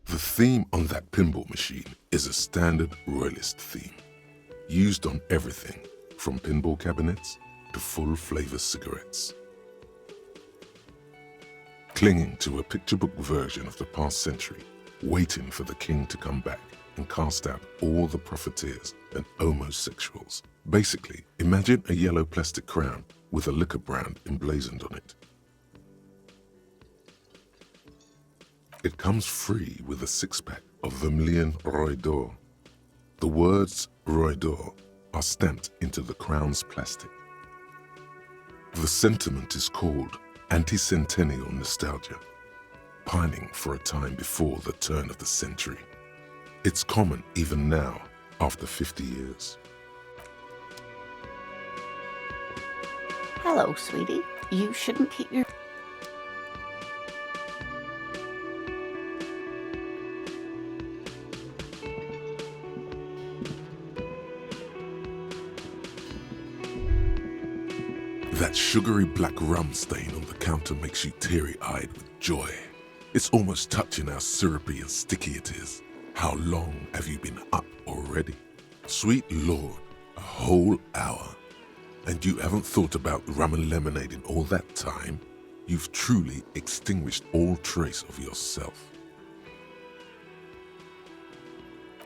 The theme on that pinball machine is a standard royalist theme, used on everything from pinball cabinets to full-flavor cigarettes. Clinging to a picture book version of the past century, waiting for the king to come back and cast out all the profiteers and homosexuals. Basically, imagine a yellow plastic crown with a liquor brand emblazoned on it. It comes free with a six-pack of Vermilion Roy d'Or. The words Roy d'Or are stamped into the crown's plastic. The sentiment is called anti-centennial nostalgia, pining for a time before the turn of the century. It's common even now, after 50 years. Hello, sweetie. You shouldn't keep your... That sugary black rum stain on the counter makes you teary-eyed with joy. It's almost touching how syrupy and sticky it is. How long have you been up already? Sweet Lord, a whole hour. And you haven't thought about rum and lemonade in all that time? You've truly extinguished all trace of yourself.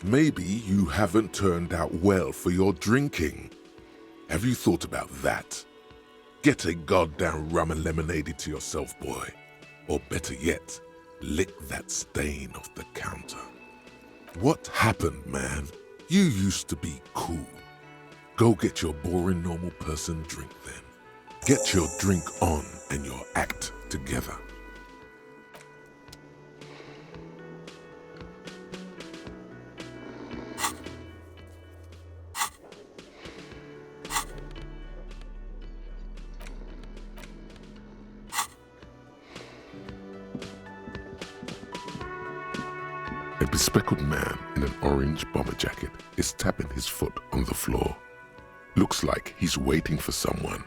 Maybe you haven't turned out well for your drinking. Have you thought about that? Get a goddamn rum and lemonade into yourself, boy. Or better yet, lick that stain off the counter. What happened, man? You used to be cool. Go get your boring normal person drink then. Get your drink on and your act together. A bespectacled man in an orange bomber jacket is tapping his foot on the floor. Looks like he's waiting for someone.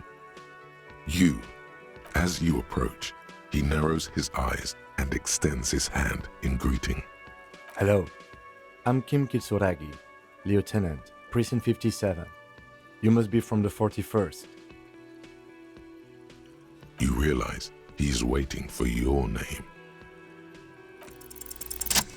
As you approach, he narrows his eyes and extends his hand in greeting. Hello, I'm Kim Kitsuragi, Lieutenant, Precinct 57. You must be from the 41st. You realize he's waiting for your name.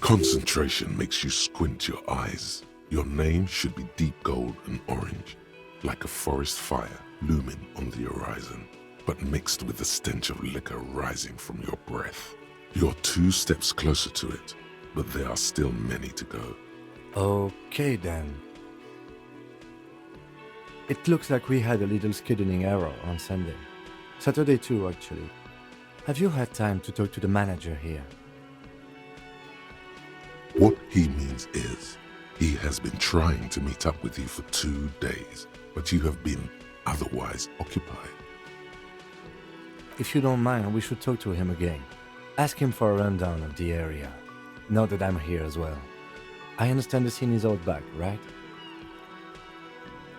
Concentration makes you squint your eyes. Your name should be deep gold and orange, like a forest fire looming on the horizon, but mixed with the stench of liquor rising from your breath. You're 2 steps closer to it, but there are still many to go. Okay then. It looks like we had a little scheduling error on Sunday. Saturday too, actually. Have you had time to talk to the manager here? What he means is, he has been trying to meet up with you for 2 days, but you have been otherwise occupied. If you don't mind, we should talk to him again. Ask him for a rundown of the area, now that I'm here as well. I understand the scene is out back, right?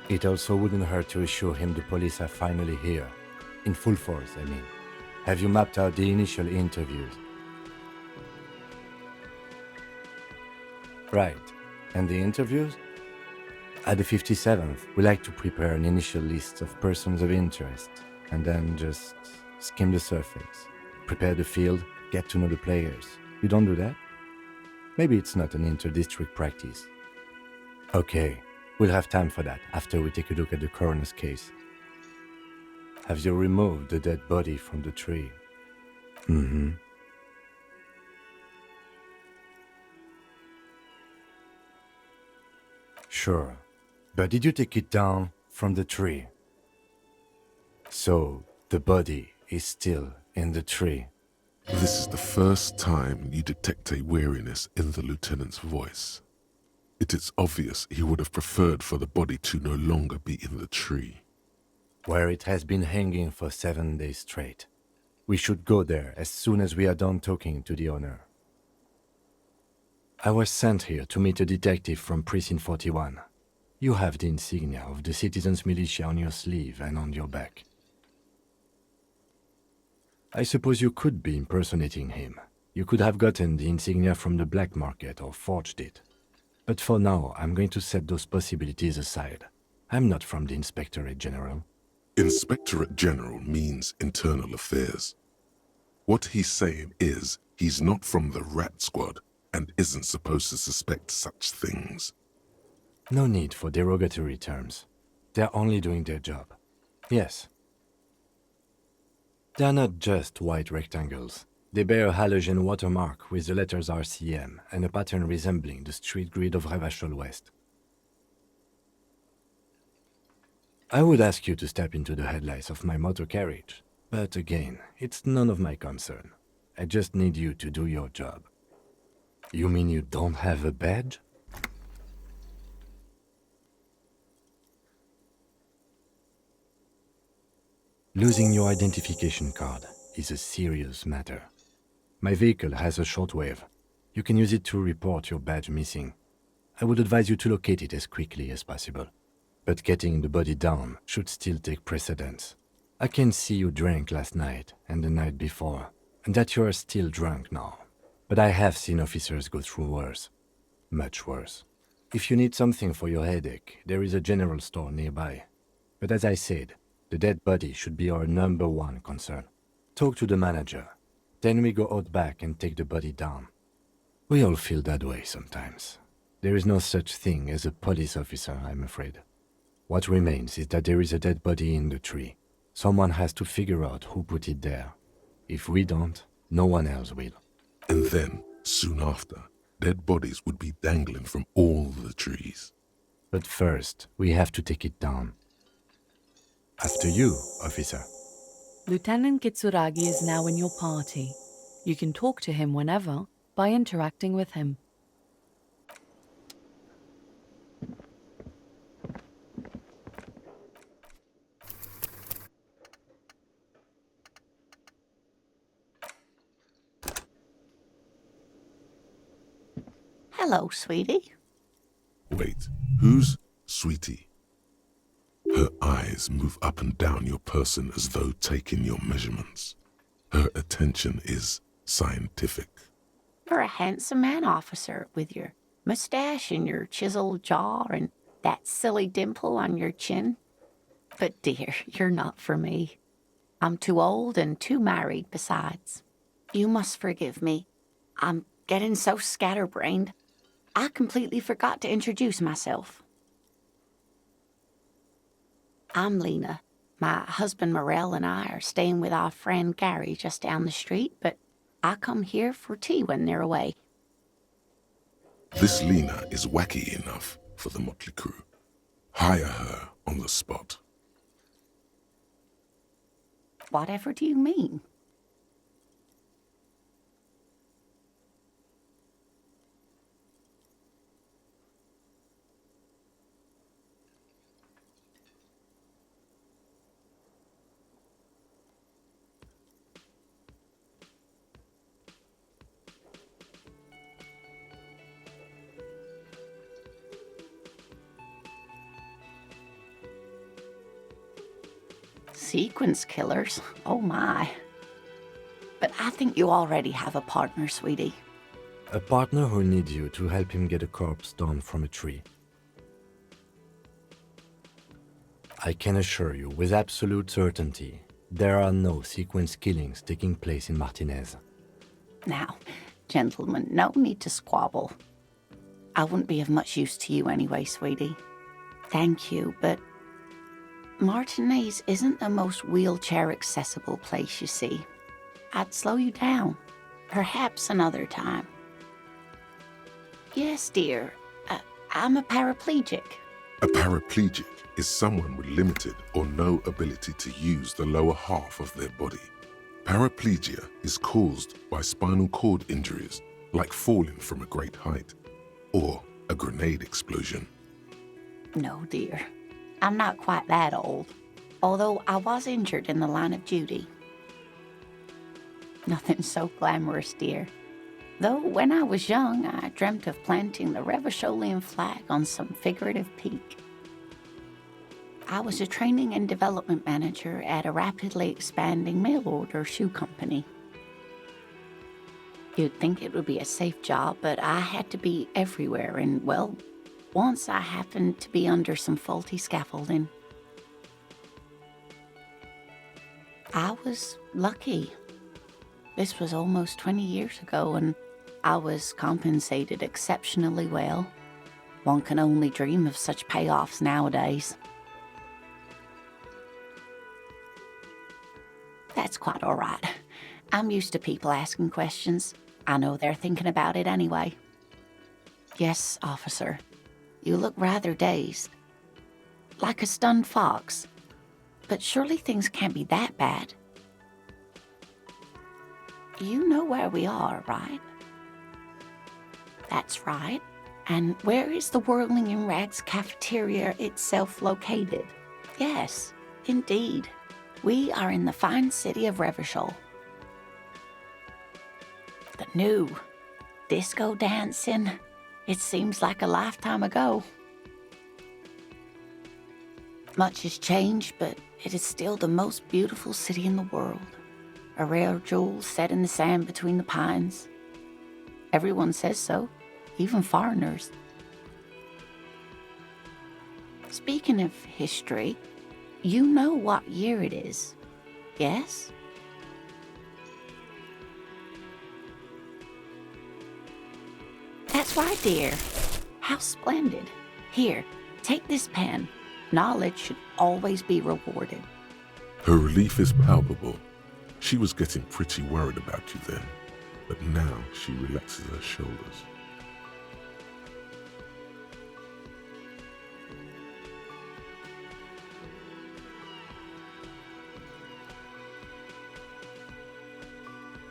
It also wouldn't hurt to assure him the police are finally here. In full force, I mean. Have you mapped out the initial interviews? Right. And the interviews? At the 57th, we like to prepare an initial list of persons of interest, and then just skim the surface. Prepare the field, get to know the players. You don't do that? Maybe it's not an inter-district practice. Okay, we'll have time for that after we take a look at the coroner's case. Have you removed the dead body from the tree? Mm-hmm. Sure, but did you take it down from the tree? So, the body is still in the tree. This is the first time you detect a weariness in the lieutenant's voice. It is obvious he would have preferred for the body to no longer be in the tree. Where it has been hanging for 7 days straight. We should go there as soon as we are done talking to the owner. I was sent here to meet a detective from Precinct 41. You have the insignia of the citizens' militia on your sleeve and on your back. I suppose you could be impersonating him. You could have gotten the insignia from the black market or forged it. But for now, I'm going to set those possibilities aside. I'm not from the Inspectorate General. Inspectorate General means internal affairs. What he's saying is he's not from the Rat Squad and isn't supposed to suspect such things. No need for derogatory terms. They're only doing their job. Yes. They're not just white rectangles. They bear a halogen watermark with the letters RCM and a pattern resembling the street grid of Revachol West. I would ask you to step into the headlights of my motor carriage, but again, it's none of my concern. I just need you to do your job. You mean you don't have a badge? Losing your identification card is a serious matter. My vehicle has a shortwave. You can use it to report your badge missing. I would advise you to locate it as quickly as possible. But getting the body down should still take precedence. I can see you drank last night and the night before, and that you are still drunk now. But I have seen officers go through worse. Much worse. If you need something for your headache, there is a general store nearby. But as I said, the dead body should be our #1 concern. Talk to the manager. Then we go out back and take the body down. We all feel that way sometimes. There is no such thing as a police officer, I'm afraid. What remains is that there is a dead body in the tree. Someone has to figure out who put it there. If we don't, no one else will. And then, soon after, dead bodies would be dangling from all the trees. But first, we have to take it down. After you, officer. Lieutenant Kitsuragi is now in your party. You can talk to him whenever by interacting with him. Hello, sweetie. Wait, who's Sweetie? Her eyes move up and down your person as though taking your measurements. Her attention is scientific. You're a handsome man, officer, with your mustache and your chiseled jaw and that silly dimple on your chin. But dear, you're not for me. I'm too old and too married besides. You must forgive me. I'm getting so scatterbrained. I completely forgot to introduce myself. I'm Lena. My husband Morel and I are staying with our friend Gary just down the street, but I come here for tea when they're away. This Lena is wacky enough for the motley crew. Hire her on the spot. Whatever do you mean? Sequence killers? Oh my. But I think you already have a partner, sweetie. A partner who needs you to help him get a corpse down from a tree. I can assure you with absolute certainty, there are no sequence killings taking place in Martinez. Now, gentlemen, no need to squabble. I wouldn't be of much use to you anyway, sweetie. Thank you, but Martinez isn't the most wheelchair-accessible place, you see. I'd slow you down. Perhaps another time. Yes, dear. I'm a paraplegic. A paraplegic is someone with limited or no ability to use the lower half of their body. Paraplegia is caused by spinal cord injuries, like falling from a great height, or a grenade explosion. No, dear. I'm not quite that old, although I was injured in the line of duty. Nothing so glamorous, dear. Though when I was young, I dreamt of planting the Revacholian flag on some figurative peak. I was a training and development manager at a rapidly expanding mail-order shoe company. You'd think it would be a safe job, but I had to be everywhere, and, well, once I happened to be under some faulty scaffolding. I was lucky. This was almost 20 years ago, and I was compensated exceptionally well. One can only dream of such payoffs nowadays. That's quite all right. I'm used to people asking questions. I know they're thinking about it anyway. Yes, officer. You look rather dazed. Like a stunned fox. But surely things can't be that bad. You know where we are, right? That's right. And where is the Whirling in Rags cafeteria itself located? Yes, indeed. We are in the fine city of Revachol. The new disco dancing. It seems like a lifetime ago. Much has changed, but it is still the most beautiful city in the world. A rare jewel set in the sand between the pines. Everyone says so, even foreigners. Speaking of history, you know what year it is, yes? That's right, dear. How splendid. Here, take this pen. Knowledge should always be rewarded. Her relief is palpable. She was getting pretty worried about you then, but now she relaxes her shoulders.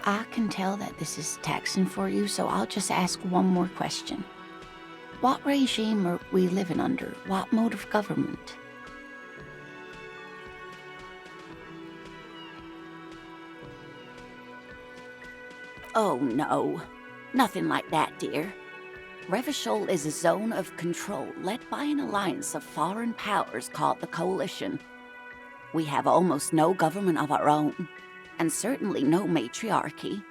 I can tell that this is taxing for you, so I'll just ask one more question. What regime are we living under? What mode of government? Oh, no. Nothing like that, dear. Revachol is a zone of control led by an alliance of foreign powers called the Coalition. We have almost no government of our own, and certainly no matriarchy.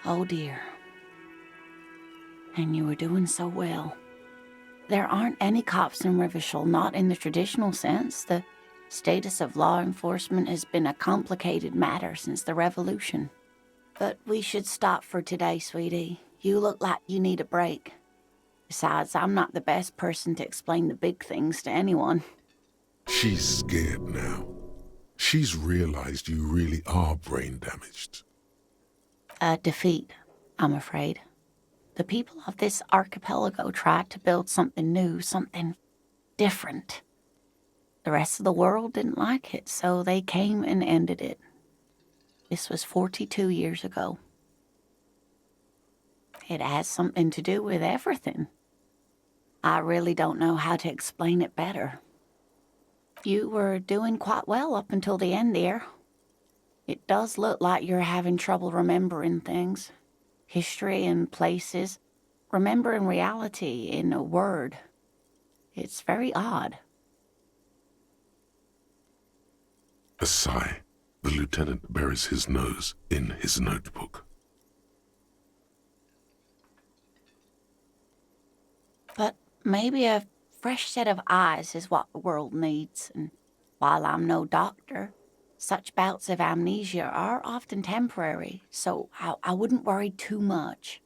Oh dear. And you were doing so well. There aren't any cops in Revachol, not in the traditional sense. The status of law enforcement has been a complicated matter since the revolution. But we should stop for today, sweetie. You look like you need a break. Besides, I'm not the best person to explain the big things to anyone. She's scared now. She's realized you really are brain damaged. A defeat, I'm afraid. The people of this archipelago tried to build something new, something different. The rest of the world didn't like it, so they came and ended it. This was 42 years ago. It has something to do with everything. I really don't know how to explain it better. You were doing quite well up until the end there. It does look like you're having trouble remembering things. History and places. Remembering reality in a word. It's very odd. A sigh. The lieutenant buries his nose in his notebook. But maybe a fresh set of eyes is what the world needs, and while I'm no doctor, such bouts of amnesia are often temporary, so I wouldn't worry too much.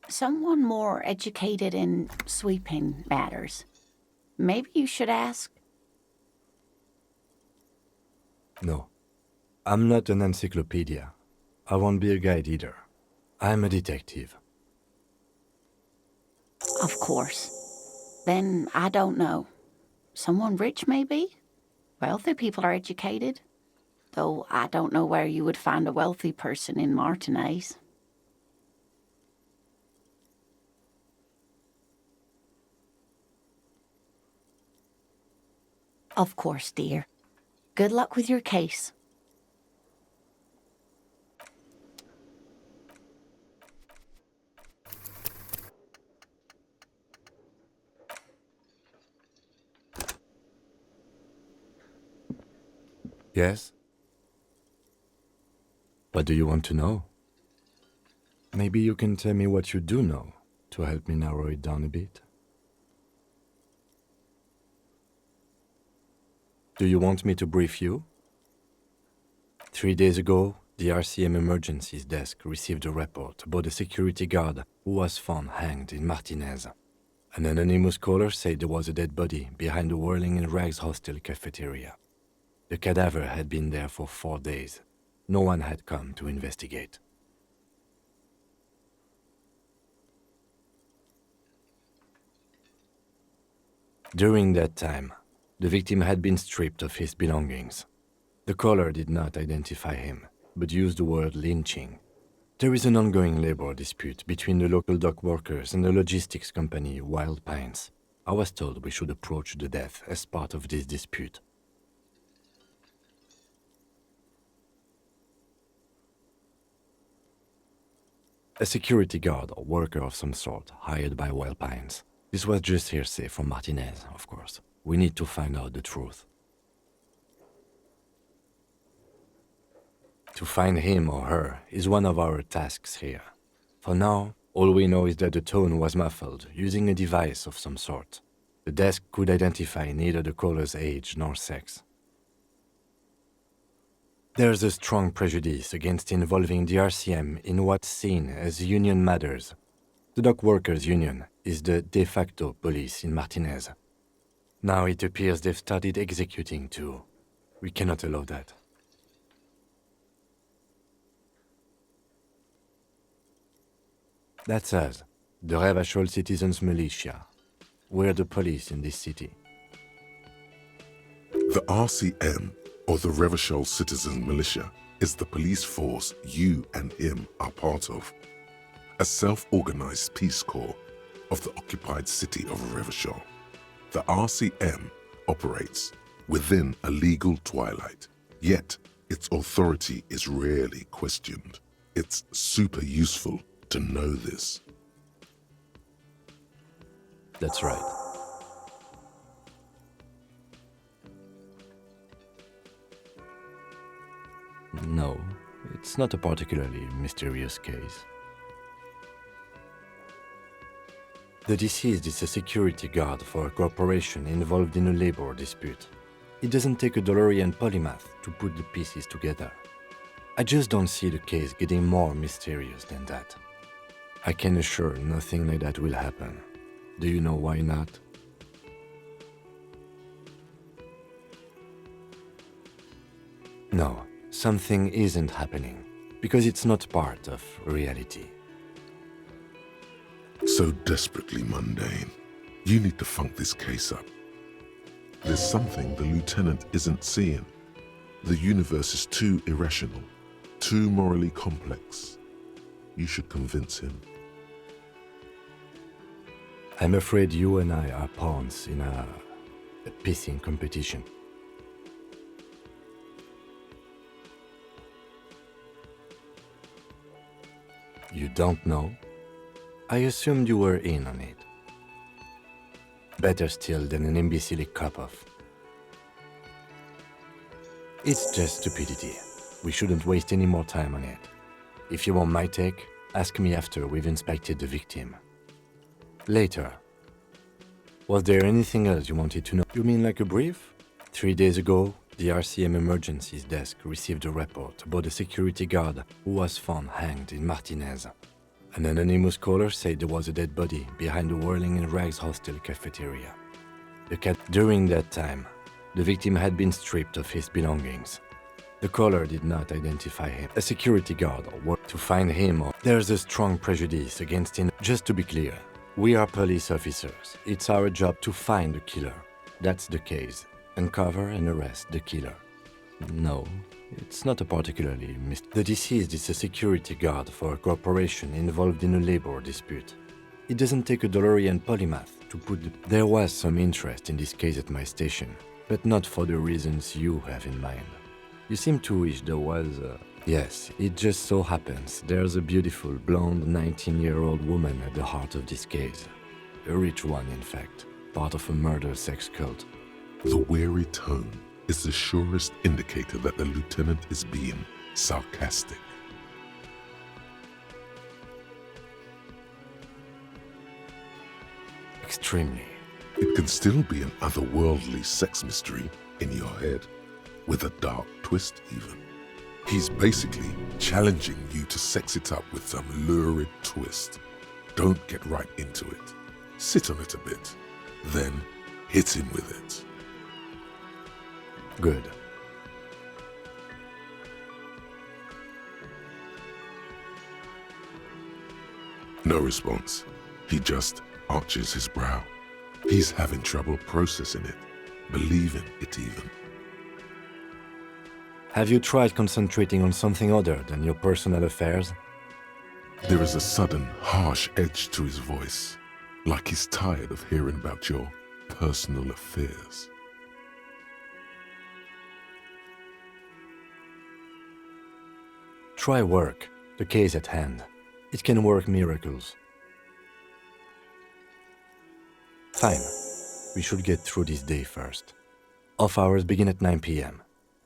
Someone more educated in sweeping matters. Maybe you should ask. No, I'm not an encyclopedia. I won't be a guide either. I'm a detective. Of course. Then I don't know. Someone rich, maybe? Wealthy people are educated. Though I don't know where you would find a wealthy person in Martinez. Of course, dear. Good luck with your case. Yes? What do you want to know? Maybe you can tell me what you do know to help me narrow it down a bit. Do you want me to brief you? 3 days ago, the RCM Emergencies Desk received a report about a security guard who was found hanged in Martinez. An anonymous caller said there was a dead body behind the Whirling in Rags hostel cafeteria. The cadaver had been there for 4 days. No one had come to investigate. During that time, the victim had been stripped of his belongings. The caller did not identify him, but used the word lynching. There is an ongoing labor dispute between the local dock workers and the logistics company Wild Pines. I was told we should approach the death as part of this dispute. A security guard or worker of some sort hired by Wild Pines. This was just hearsay from Martinez, of course. We need to find out the truth. To find him or her is one of our tasks here. For now, all we know is that the tone was muffled using a device of some sort. The desk could identify neither the caller's age nor sex. There's a strong prejudice against involving the RCM in what's seen as union matters. The dock workers' union is the de facto police in Martinez. Now it appears they've started executing too. We cannot allow that. That's us, the Revachol Citizens Militia. We're the police in this city. The RCM, or the Revachol Citizen Militia, is the police force you and him are part of. A self-organized peace corps of the occupied city of Revachol. The RCM operates within a legal twilight, yet its authority is rarely questioned. It's super useful to know this. That's right. No, it's not a particularly mysterious case. The deceased is a security guard for a corporation involved in a labor dispute. It doesn't take a DeLorean polymath to put the pieces together. I just don't see the case getting more mysterious than that. I can assure nothing like that will happen. Do you know why not? No, something isn't happening, because it's not part of reality. So desperately mundane. You need to funk this case up. There's something the lieutenant isn't seeing. The universe is too irrational, too morally complex. You should convince him. I'm afraid you and I are pawns in a pissing competition. You don't know? I assumed you were in on it. Better still than an imbecile cop-off. It's just stupidity. We shouldn't waste any more time on it. If you want my take, ask me after we've inspected the victim. Later. Was there anything else you wanted to know? You mean like a brief? 3 days ago, the RCM Emergencies Desk received a report about a security guard who was found hanged in Martinez. An anonymous caller said there was a dead body behind the Whirling in Rags hostel cafeteria. During that time, the victim had been stripped of his belongings. The caller did not identify him. A security guard worked to find him. There's a strong prejudice against him. Just to be clear, we are police officers. It's our job to find the killer. That's the case. Uncover and arrest the killer. No, it's not a particularly The deceased is a security guard for a corporation involved in a labor dispute. It doesn't take a DeLorean polymath to put There was some interest in this case at my station, but not for the reasons you have in mind. You seem to wish there was Yes, it just so happens there's a beautiful, blonde 19-year-old woman at the heart of this case. A rich one, in fact, part of a murder sex cult. The weary tone is the surest indicator that the lieutenant is being sarcastic. Extremely. It can still be an otherworldly sex mystery in your head, with a dark twist even. He's basically challenging you to sex it up with some lurid twist. Don't get right into it. Sit on it a bit, then hit him with it. Good. No response. He just arches his brow. He's having trouble processing it, believing it even. Have you tried concentrating on something other than your personal affairs? There is a sudden, harsh edge to his voice, like he's tired of hearing about your personal affairs. Try work, the case at hand. It can work miracles. Fine. We should get through this day first. Off hours begin at 9 p.m.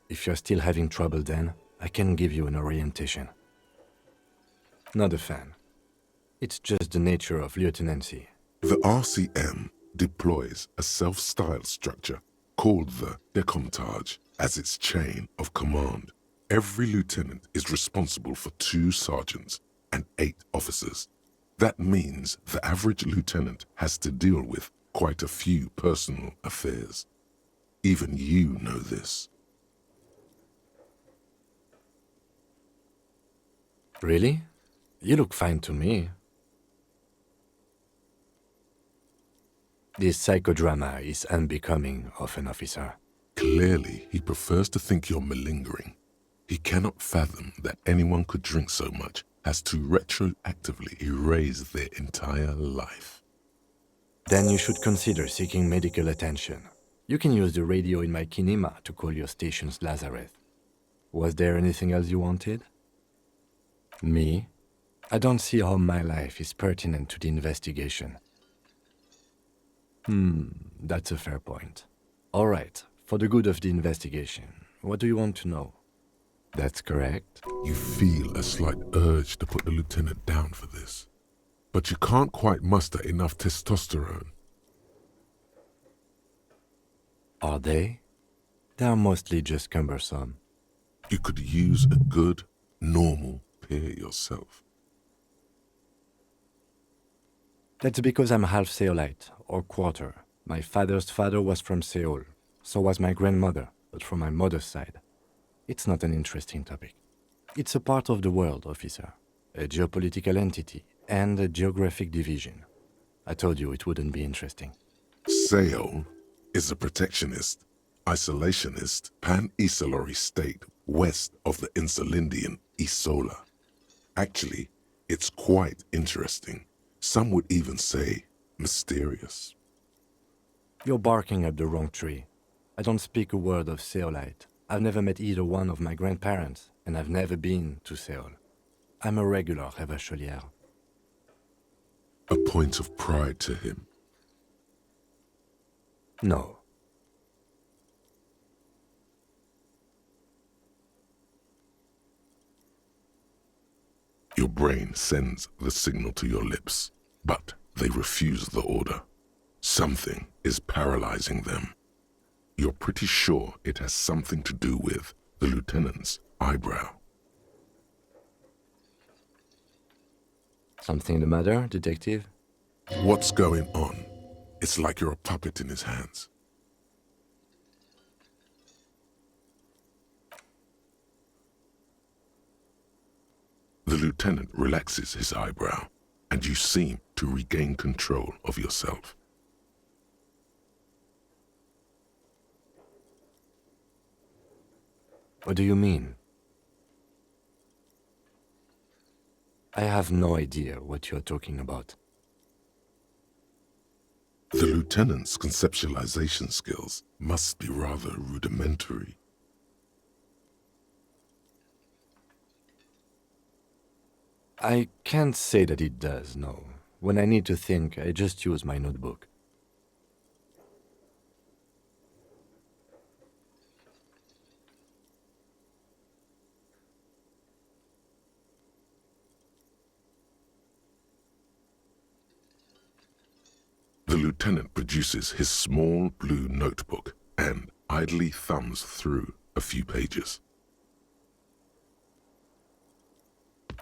If you're still having trouble then, I can give you an orientation. Not a fan. It's just the nature of lieutenancy. The RCM deploys a self-styled structure called the Decomptage as its chain of command. Every lieutenant is responsible for 2 sergeants and 8 officers. That means the average lieutenant has to deal with quite a few personal affairs. Even you know this. Really? You look fine to me. This psychodrama is unbecoming of an officer. Clearly, he prefers to think you're malingering. He cannot fathom that anyone could drink so much as to retroactively erase their entire life. Then you should consider seeking medical attention. You can use the radio in my kinema to call your station's Lazareth. Was there anything else you wanted? Me? I don't see how my life is pertinent to the investigation. That's a fair point. All right, for the good of the investigation, what do you want to know? That's correct. You feel a slight urge to put the lieutenant down for this, but you can't quite muster enough testosterone. Are they? They are mostly just cumbersome. You could use a good, normal peer yourself. That's because I'm half Seolite, or quarter. My father's father was from Seoul. So was my grandmother, but from my mother's side. It's not an interesting topic. It's a part of the world, officer. A geopolitical entity and a geographic division. I told you it wouldn't be interesting. Seoul is a protectionist, isolationist, pan-Isolari state west of the Insulindian Isola. Actually, it's quite interesting. Some would even say mysterious. You're barking up the wrong tree. I don't speak a word of Seolite. I've never met either one of my grandparents, and I've never been to Seoul. I'm a regular Revacholière. A point of pride to him. No. Your brain sends the signal to your lips, but they refuse the order. Something is paralyzing them. You're pretty sure it has something to do with the lieutenant's eyebrow. Something the matter, detective? What's going on? It's like you're a puppet in his hands. The lieutenant relaxes his eyebrow, and you seem to regain control of yourself. What do you mean? I have no idea what you're talking about. The lieutenant's conceptualization skills must be rather rudimentary. I can't say that it does, no. When I need to think, I just use my notebook. lieutenant produces his small blue notebook and idly thumbs through a few pages.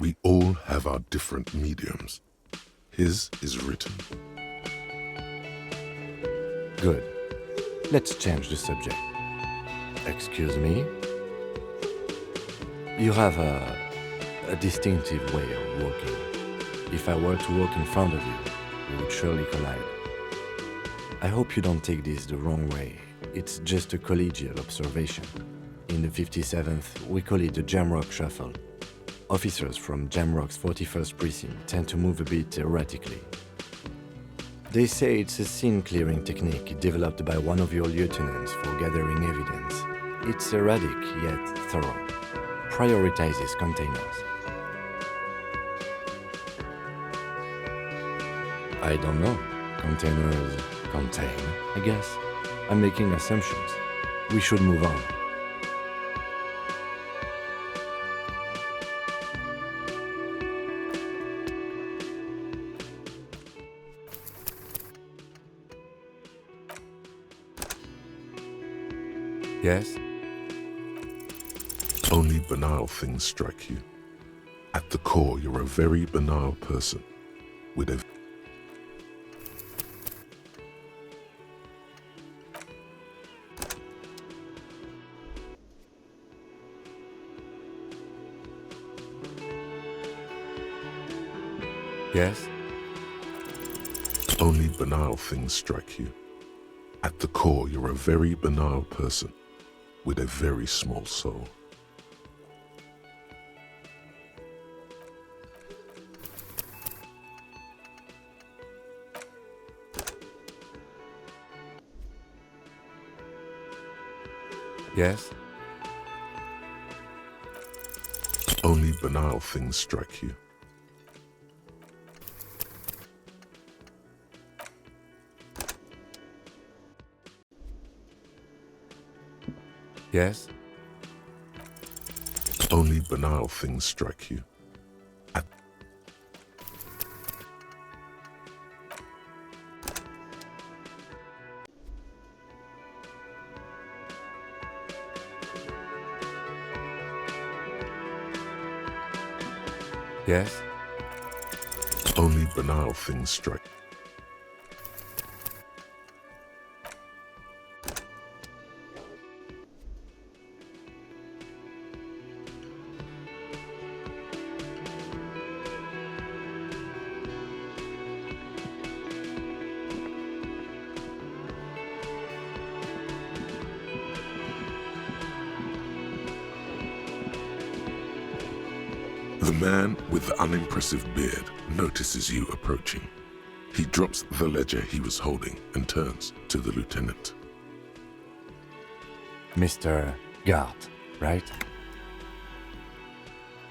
We all have our different mediums. His is written. Good. Let's change the subject. Excuse me? You have a distinctive way of walking. If I were to walk in front of you, we would surely collide. I hope you don't take this the wrong way. It's just a collegial observation. In the 57th, we call it the Jamrock Shuffle. Officers from Jamrock's 41st Precinct tend to move a bit erratically. They say it's a scene-clearing technique developed by one of your lieutenants for gathering evidence. It's erratic yet thorough. Prioritizes containers. I don't know. Containers contain, I guess. I'm making assumptions. We should move on. Yes? Only banal things strike you. At the core, you're a very banal person with a... Yes? Only banal things strike you. At the core, you're a very banal person with a very small soul. Yes? Only banal things strike you. Yes? Only banal things strike you. At Yes? Only banal things strike. The man with the unimpressive beard notices you approaching. He drops the ledger he was holding and turns to the lieutenant. Mr. Gart, right?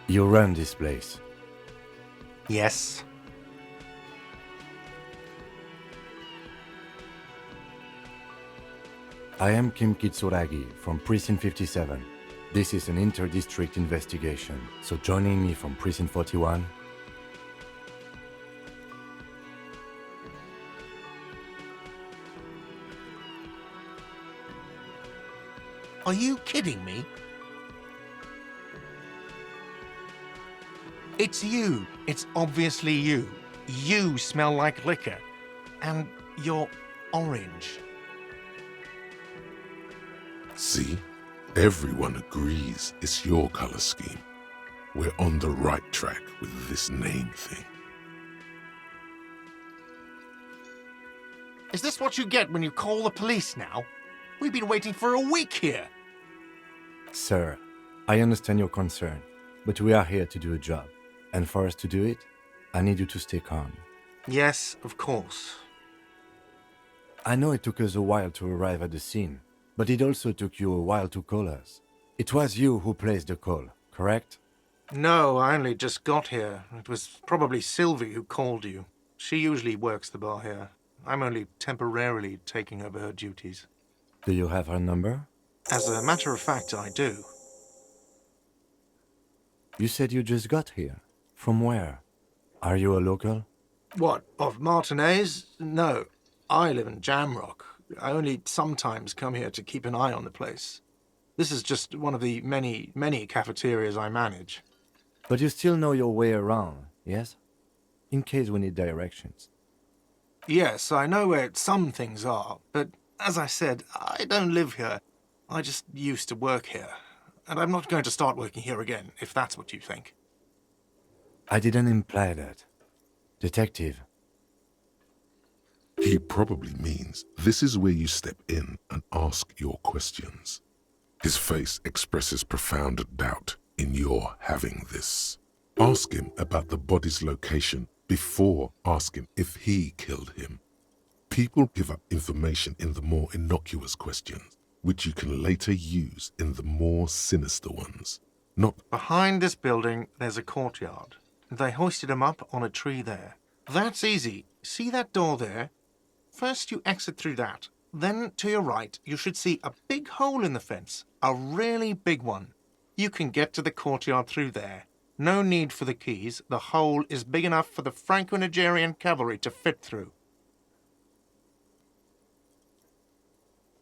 You run this place. Yes. I am Kim Kitsuragi from Precinct 57. This is an inter-district investigation, so joining me from Precinct 41... Are you kidding me? It's you. It's obviously you. You smell like liquor. And you're orange. See? Everyone agrees it's your color scheme. We're on the right track with this name thing. Is this what you get when you call the police now? We've been waiting for a week here. Sir, I understand your concern, but we are here to do a job. And for us to do it, I need you to stay calm. Yes, of course. I know it took us a while to arrive at the scene, but it also took you a while to call us. It was you who placed the call, correct? No, I only just got here. It was probably Sylvie who called you. She usually works the bar here. I'm only temporarily taking over her duties. Do you have her number? As a matter of fact, I do. You said you just got here. From where? Are you a local? What, of Martinez? No. I live in Jamrock. I only sometimes come here to keep an eye on the place. This is just one of the many, many cafeterias I manage. But you still know your way around, yes? In case we need directions. Yes, I know where some things are, but as I said, I don't live here. I just used to work here. And I'm not going to start working here again, if that's what you think. I didn't imply that. Detective, He probably means this is where you step in and ask your questions. His face expresses profound doubt in your having this. Ask him about the body's location before asking if he killed him. People give up information in the more innocuous questions, which you can later use in the more sinister ones. Not Behind this building, there's a courtyard. They hoisted him up on a tree there. That's easy. See that door there? First you exit through that. Then, to your right, you should see a big hole in the fence. A really big one. You can get to the courtyard through there. No need for the keys. The hole is big enough for the Franco-Nigerian cavalry to fit through.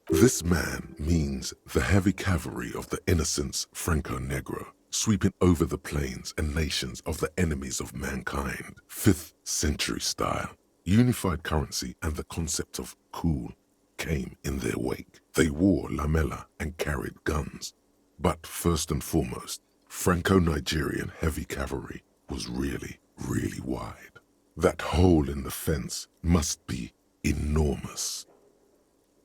This man means the heavy cavalry of the innocents Franco-Negro, sweeping over the plains and nations of the enemies of mankind. 5th century style. Unified currency and the concept of cool came in their wake. They wore lamella and carried guns. But first and foremost, Franco-Nigerian heavy cavalry was really, really wide. That hole in the fence must be enormous.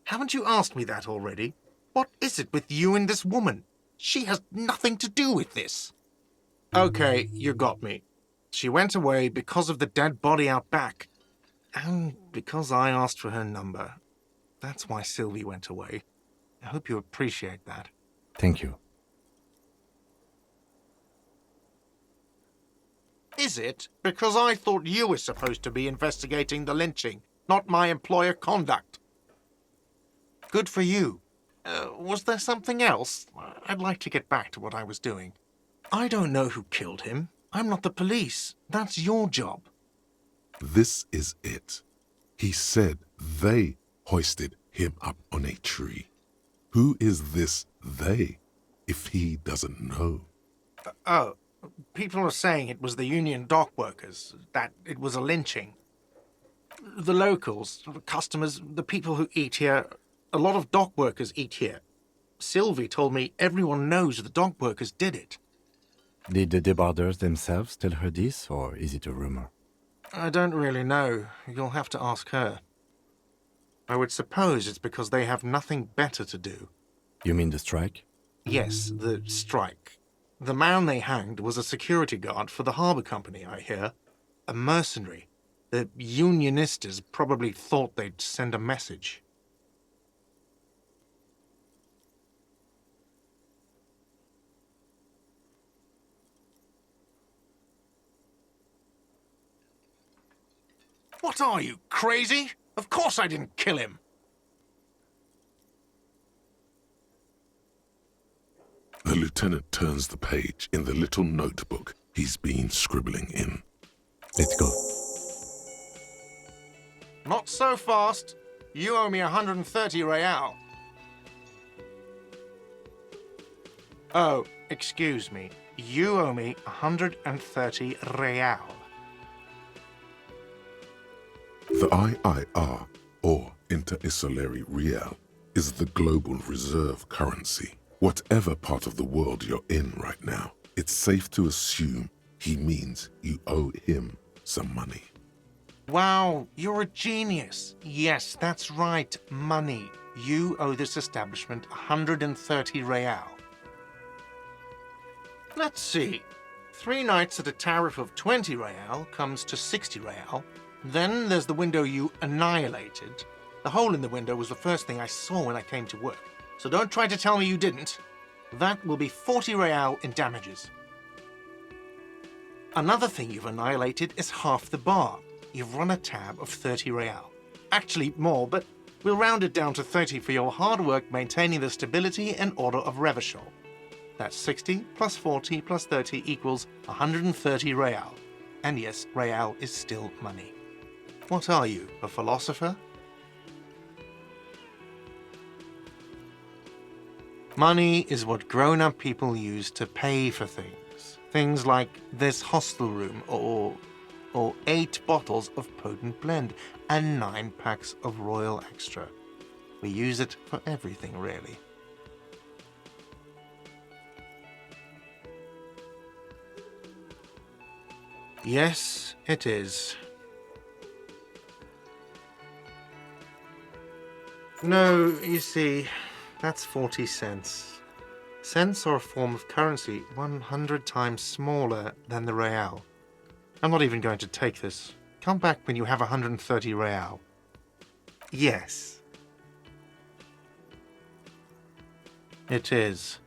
Haven't you asked me that already? What is it with you and this woman? She has nothing to do with this. Okay, you got me. She went away because of the dead body out back. And because I asked for her number. That's why Sylvie went away. I hope you appreciate that. thank you. Is it? Because I thought you were supposed to be investigating the lynching, not my employer conduct. Good for you. Was there something else? I'd like to get back to what I was doing. I don't know who killed him. I'm not the police. That's your job. This is it. He said they hoisted him up on a tree. Who is this they, if he doesn't know? Oh, people are saying it was the union dock workers, that it was a lynching. The locals, the customers, the people who eat here, a lot of dock workers eat here. Sylvie told me everyone knows the dock workers did it. Did the debarders themselves tell her this, or is it a rumor? I don't really know. You'll have to ask her. I would suppose it's because they have nothing better to do. You mean the strike? Yes, the strike. The man they hanged was a security guard for the harbour company, I hear. A mercenary. The unionistas probably thought they'd send a message. What are you, crazy? Of course I didn't kill him. The lieutenant turns the page in the little notebook he's been scribbling in. Let's go. Not so fast. You owe me 130 real. Oh, excuse me. You owe me 130 real. The IIR, or Inter-Isolary Real, is the global reserve currency. Whatever part of the world you're in right now, it's safe to assume he means you owe him some money. Wow, you're a genius. Yes, that's right, money. You owe this establishment 130 real. Let's see. 3 nights at a tariff of 20 real comes to 60 real. Then there's the window you annihilated. The hole in the window was the first thing I saw when I came to work. So don't try to tell me you didn't. That will be 40 real in damages. Another thing you've annihilated is half the bar. You've run a tab of 30 real. Actually more, but we'll round it down to 30 for your hard work maintaining the stability and order of Revachol. That's 60 plus 40 plus 30 equals 130 real. And yes, real is still money. What are you, a philosopher? Money is what grown-up people use to pay for things. Things like this hostel room or 8 bottles of potent blend and 9 packs of Royal Extra. We use it for everything, really. Yes, it is. No, you see, that's 40 cents. Cents are a form of currency 100 times smaller than the real. I'm not even going to take this. Come back when you have 130 real. Yes. It is.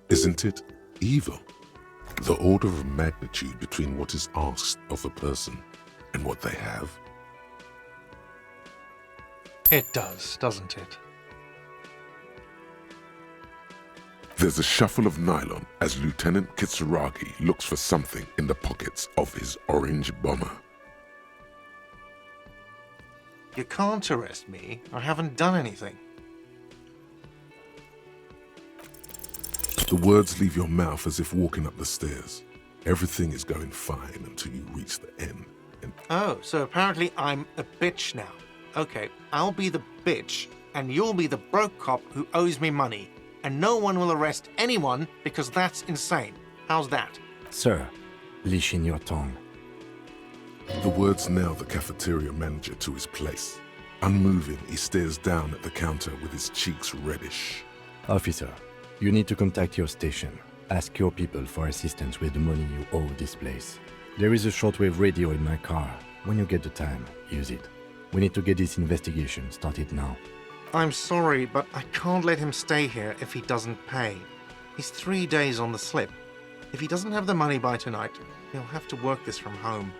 Isn't it evil? The order of magnitude between what is asked of a person and what they have. It does, doesn't it? There's a shuffle of nylon as Lieutenant Kitsuragi looks for something in the pockets of his orange bomber. You can't arrest me. I haven't done anything. The words leave your mouth as if walking up the stairs. Everything is going fine until you reach the end. And Oh, so apparently I'm a bitch now. Okay, I'll be the bitch, and you'll be the broke cop who owes me money. And no one will arrest anyone because that's insane. How's that? Sir, leash in your tongue. the words nail the cafeteria manager to his place. Unmoving, he stares down at the counter with his cheeks reddish. Officer, you need to contact your station. Ask your people for assistance with the money you owe this place. There is a shortwave radio in my car. When you get the time, use it. We need to get this investigation started now. I'm sorry, but I can't let him stay here if he doesn't pay. He's 3 days on the slip. If he doesn't have the money by tonight, he'll have to work this from home.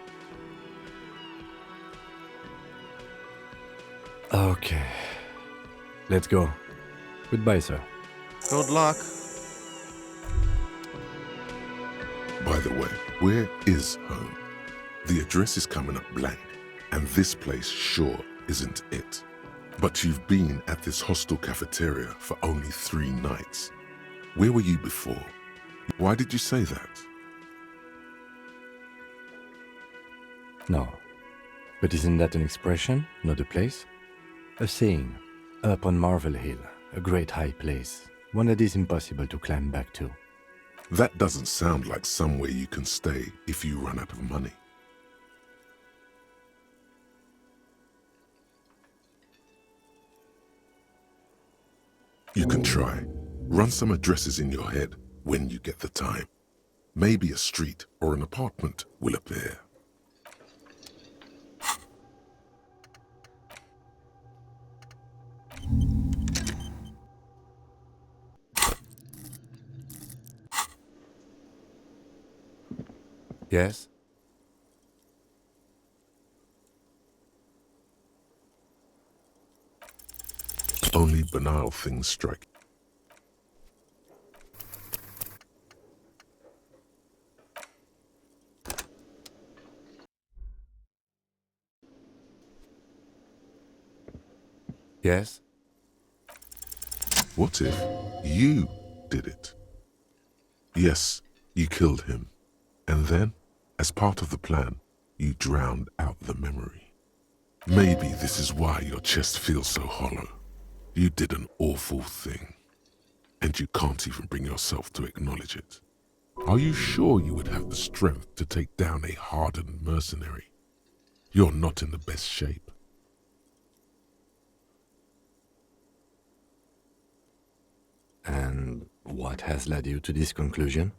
Okay. Let's go. Goodbye, sir. Good luck. By the way, where is home? The address is coming up blank, and this place sure isn't it. But you've been at this hostel cafeteria for only 3 nights. Where were you before? Why did you say that? No. But isn't that an expression, not a place? A saying, up on Marvel Hill, a great high place, one that is impossible to climb back to. That doesn't sound like somewhere you can stay if you run out of money. You can try. Run some addresses in your head when you get the time. Maybe a street or an apartment will appear. Yes? Only banal things strike. Yes? What if you did it? Yes, you killed him. And then, as part of the plan, you drowned out the memory. Maybe this is why your chest feels so hollow. You did an awful thing, and you can't even bring yourself to acknowledge it. Are you sure you would have the strength to take down a hardened mercenary? You're not in the best shape. And what has led you to this conclusion?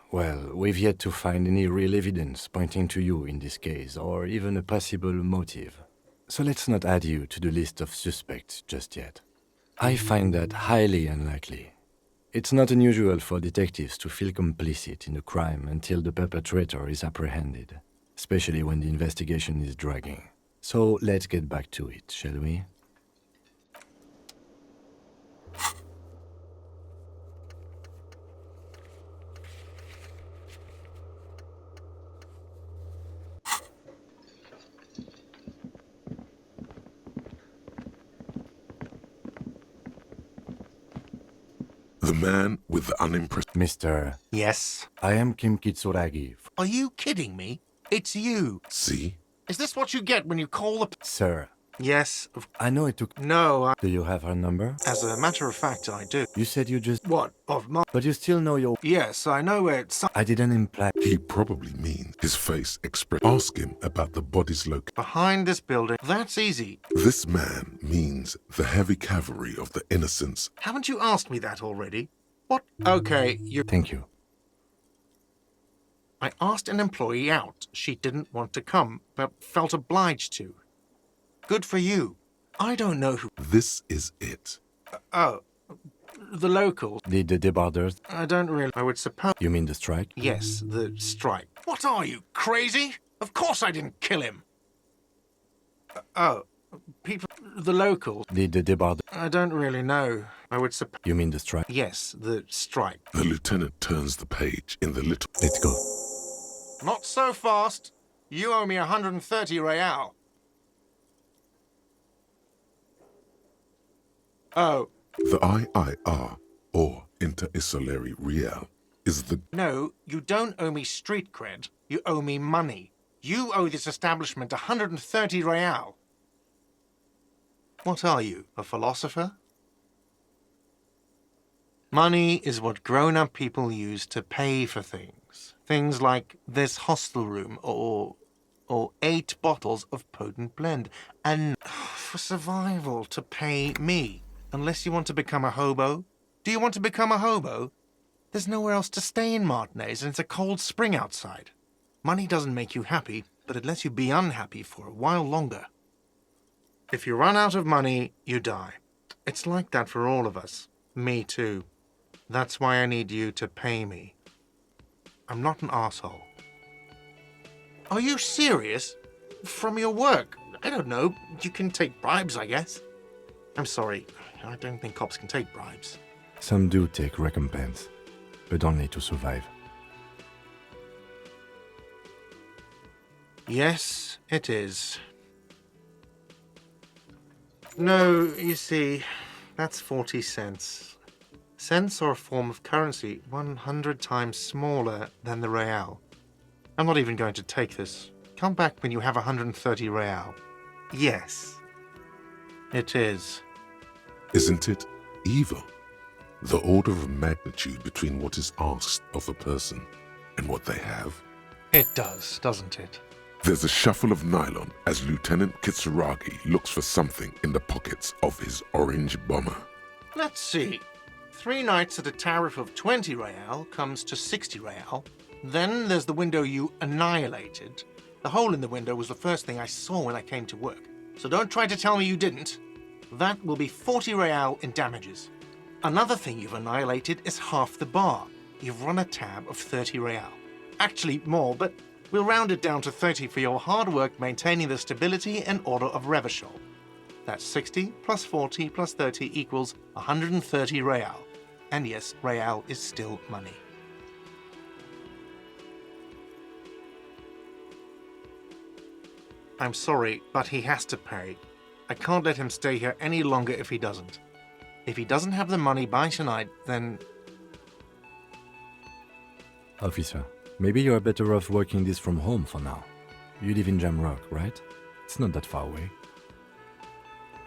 Well, we've yet to find any real evidence pointing to you in this case, or even a possible motive. So let's not add you to the list of suspects just yet. I find that highly unlikely. It's not unusual for detectives to feel complicit in a crime until the perpetrator is apprehended, especially when the investigation is dragging. So let's get back to it, shall we? The man with the unimpressive... Mr. Yes? I am Kim Kitsuragi. Are you kidding me? It's you. See? Is this what you get when you call the... Sir, Yes, I know it took... No, Do you have her number? as a matter of fact, I do. You said you just... What? Of my... But you still know your... Yes, I know where it's... I didn't imply... He probably means his face express. Ask him about the body's location. Behind this building. That's easy. This man means the heavy cavalry of the innocents. Haven't you asked me that already? What? Okay, you... Thank you. I asked an employee out. She didn't want to come, but felt obliged to. Good for you. I don't know who... This is it. Oh, the locals. The debarders? I don't really... I would suppose... You mean the strike? Yes, the strike. What are you, crazy? Of course I didn't kill him. Oh, people... The locals. The debarders? I don't really know. I would suppose... You mean the strike? Yes, the strike. The lieutenant turns the page in the little... Let's go. Not so fast. You owe me 130 real. Oh, The IIR, or Inter-Isolary Real, is the... no, you don't owe me street cred. You owe me money. You owe this establishment 130 real. What are you, a philosopher? Money is what grown-up people use to pay for things. Things like this hostel room or 8 bottles of potent blend. And for survival, to pay me. Unless you want to become a hobo. Do you want to become a hobo? There's nowhere else to stay in Martinez, and it's a cold spring outside. Money doesn't make you happy, but it lets you be unhappy for a while longer. If you run out of money, you die. It's like that for all of us. Me too. That's why I need you to pay me. I'm not an asshole. Are you serious? From your work? I don't know. You can take bribes, I guess. I'm sorry. I don't think cops can take bribes. Some do take recompense, but only to survive. Yes, it is. No, you see, that's 40 cents. Cents are a form of currency 100 times smaller than the real. I'm not even going to take this. Come back when you have 130 real. Yes, it is. Isn't it evil? The order of magnitude between what is asked of a person and what they have. It does, doesn't it? There's a shuffle of nylon as Lieutenant Kitsuragi looks for something in the pockets of his orange bomber. Let's see. 3 nights at a tariff of 20 real comes to 60 real. Then there's the window you annihilated. The hole in the window was the first thing I saw when I came to work. So don't try to tell me you didn't. That will be 40 real in damages. Another thing you've annihilated is half the bar. You've run a tab of 30 real. Actually more, but we'll round it down to 30 for your hard work maintaining the stability and order of Revachol. That's 60 plus 40 plus 30 equals 130 real. And yes, real is still money. I'm sorry, but he has to pay. I can't let him stay here any longer if he doesn't. If he doesn't have the money by tonight, then... Officer, maybe you're better off working this from home for now. You live in Jamrock, right? It's not that far away.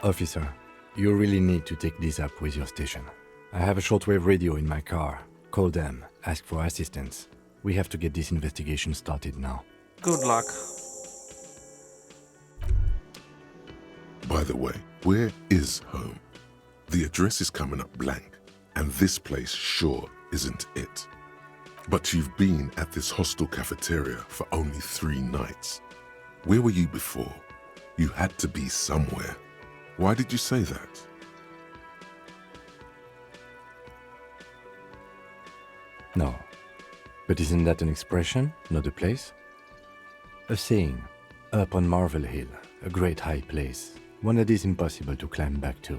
Officer, you really need to take this up with your station. I have a shortwave radio in my car. Call them, ask for assistance. We have to get this investigation started now. Good luck. By the way, where is home? The address is coming up blank, and this place sure isn't it. But you've been at this hostel cafeteria for only 3 nights. Where were you before? You had to be somewhere. Why did you say that? No. But isn't that an expression, not a place? A saying, up on Marvel Hill, a great high place, one that is impossible to climb back to.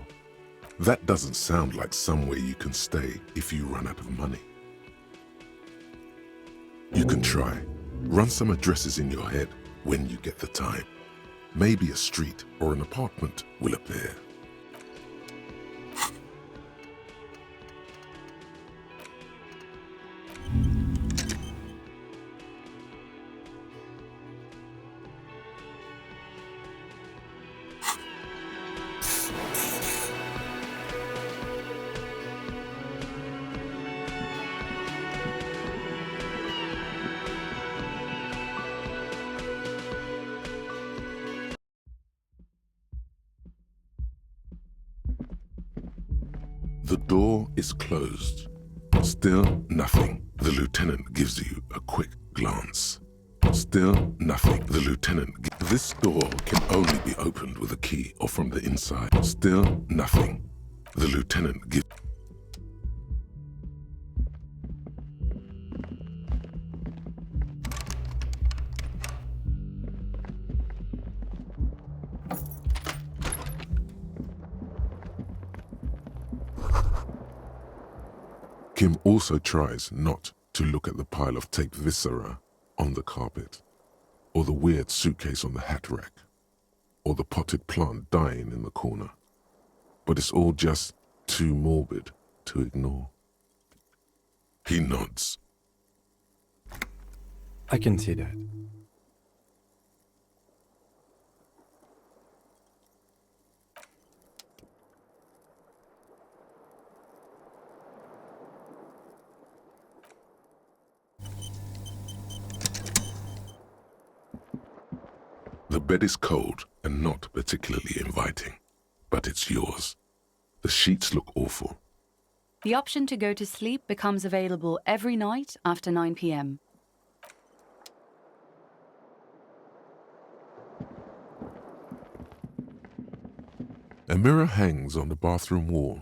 That doesn't sound like somewhere you can stay if you run out of money. You can try. Run some addresses in your head when you get the time. Maybe a street or an apartment will appear. The door is closed. Still nothing. The lieutenant gives you a quick glance. Still nothing. The lieutenant. This door can only be opened with a key or from the inside. Still nothing. The lieutenant gives. Kim also tries not to look at the pile of taped viscera on the carpet, or the weird suitcase on the hat rack, or the potted plant dying in the corner. But it's all just too morbid to ignore. He nods. I can see that. The bed is cold and not particularly inviting, but it's yours. The sheets look awful. The option to go to sleep becomes available every night after 9 p.m. A mirror hangs on the bathroom wall.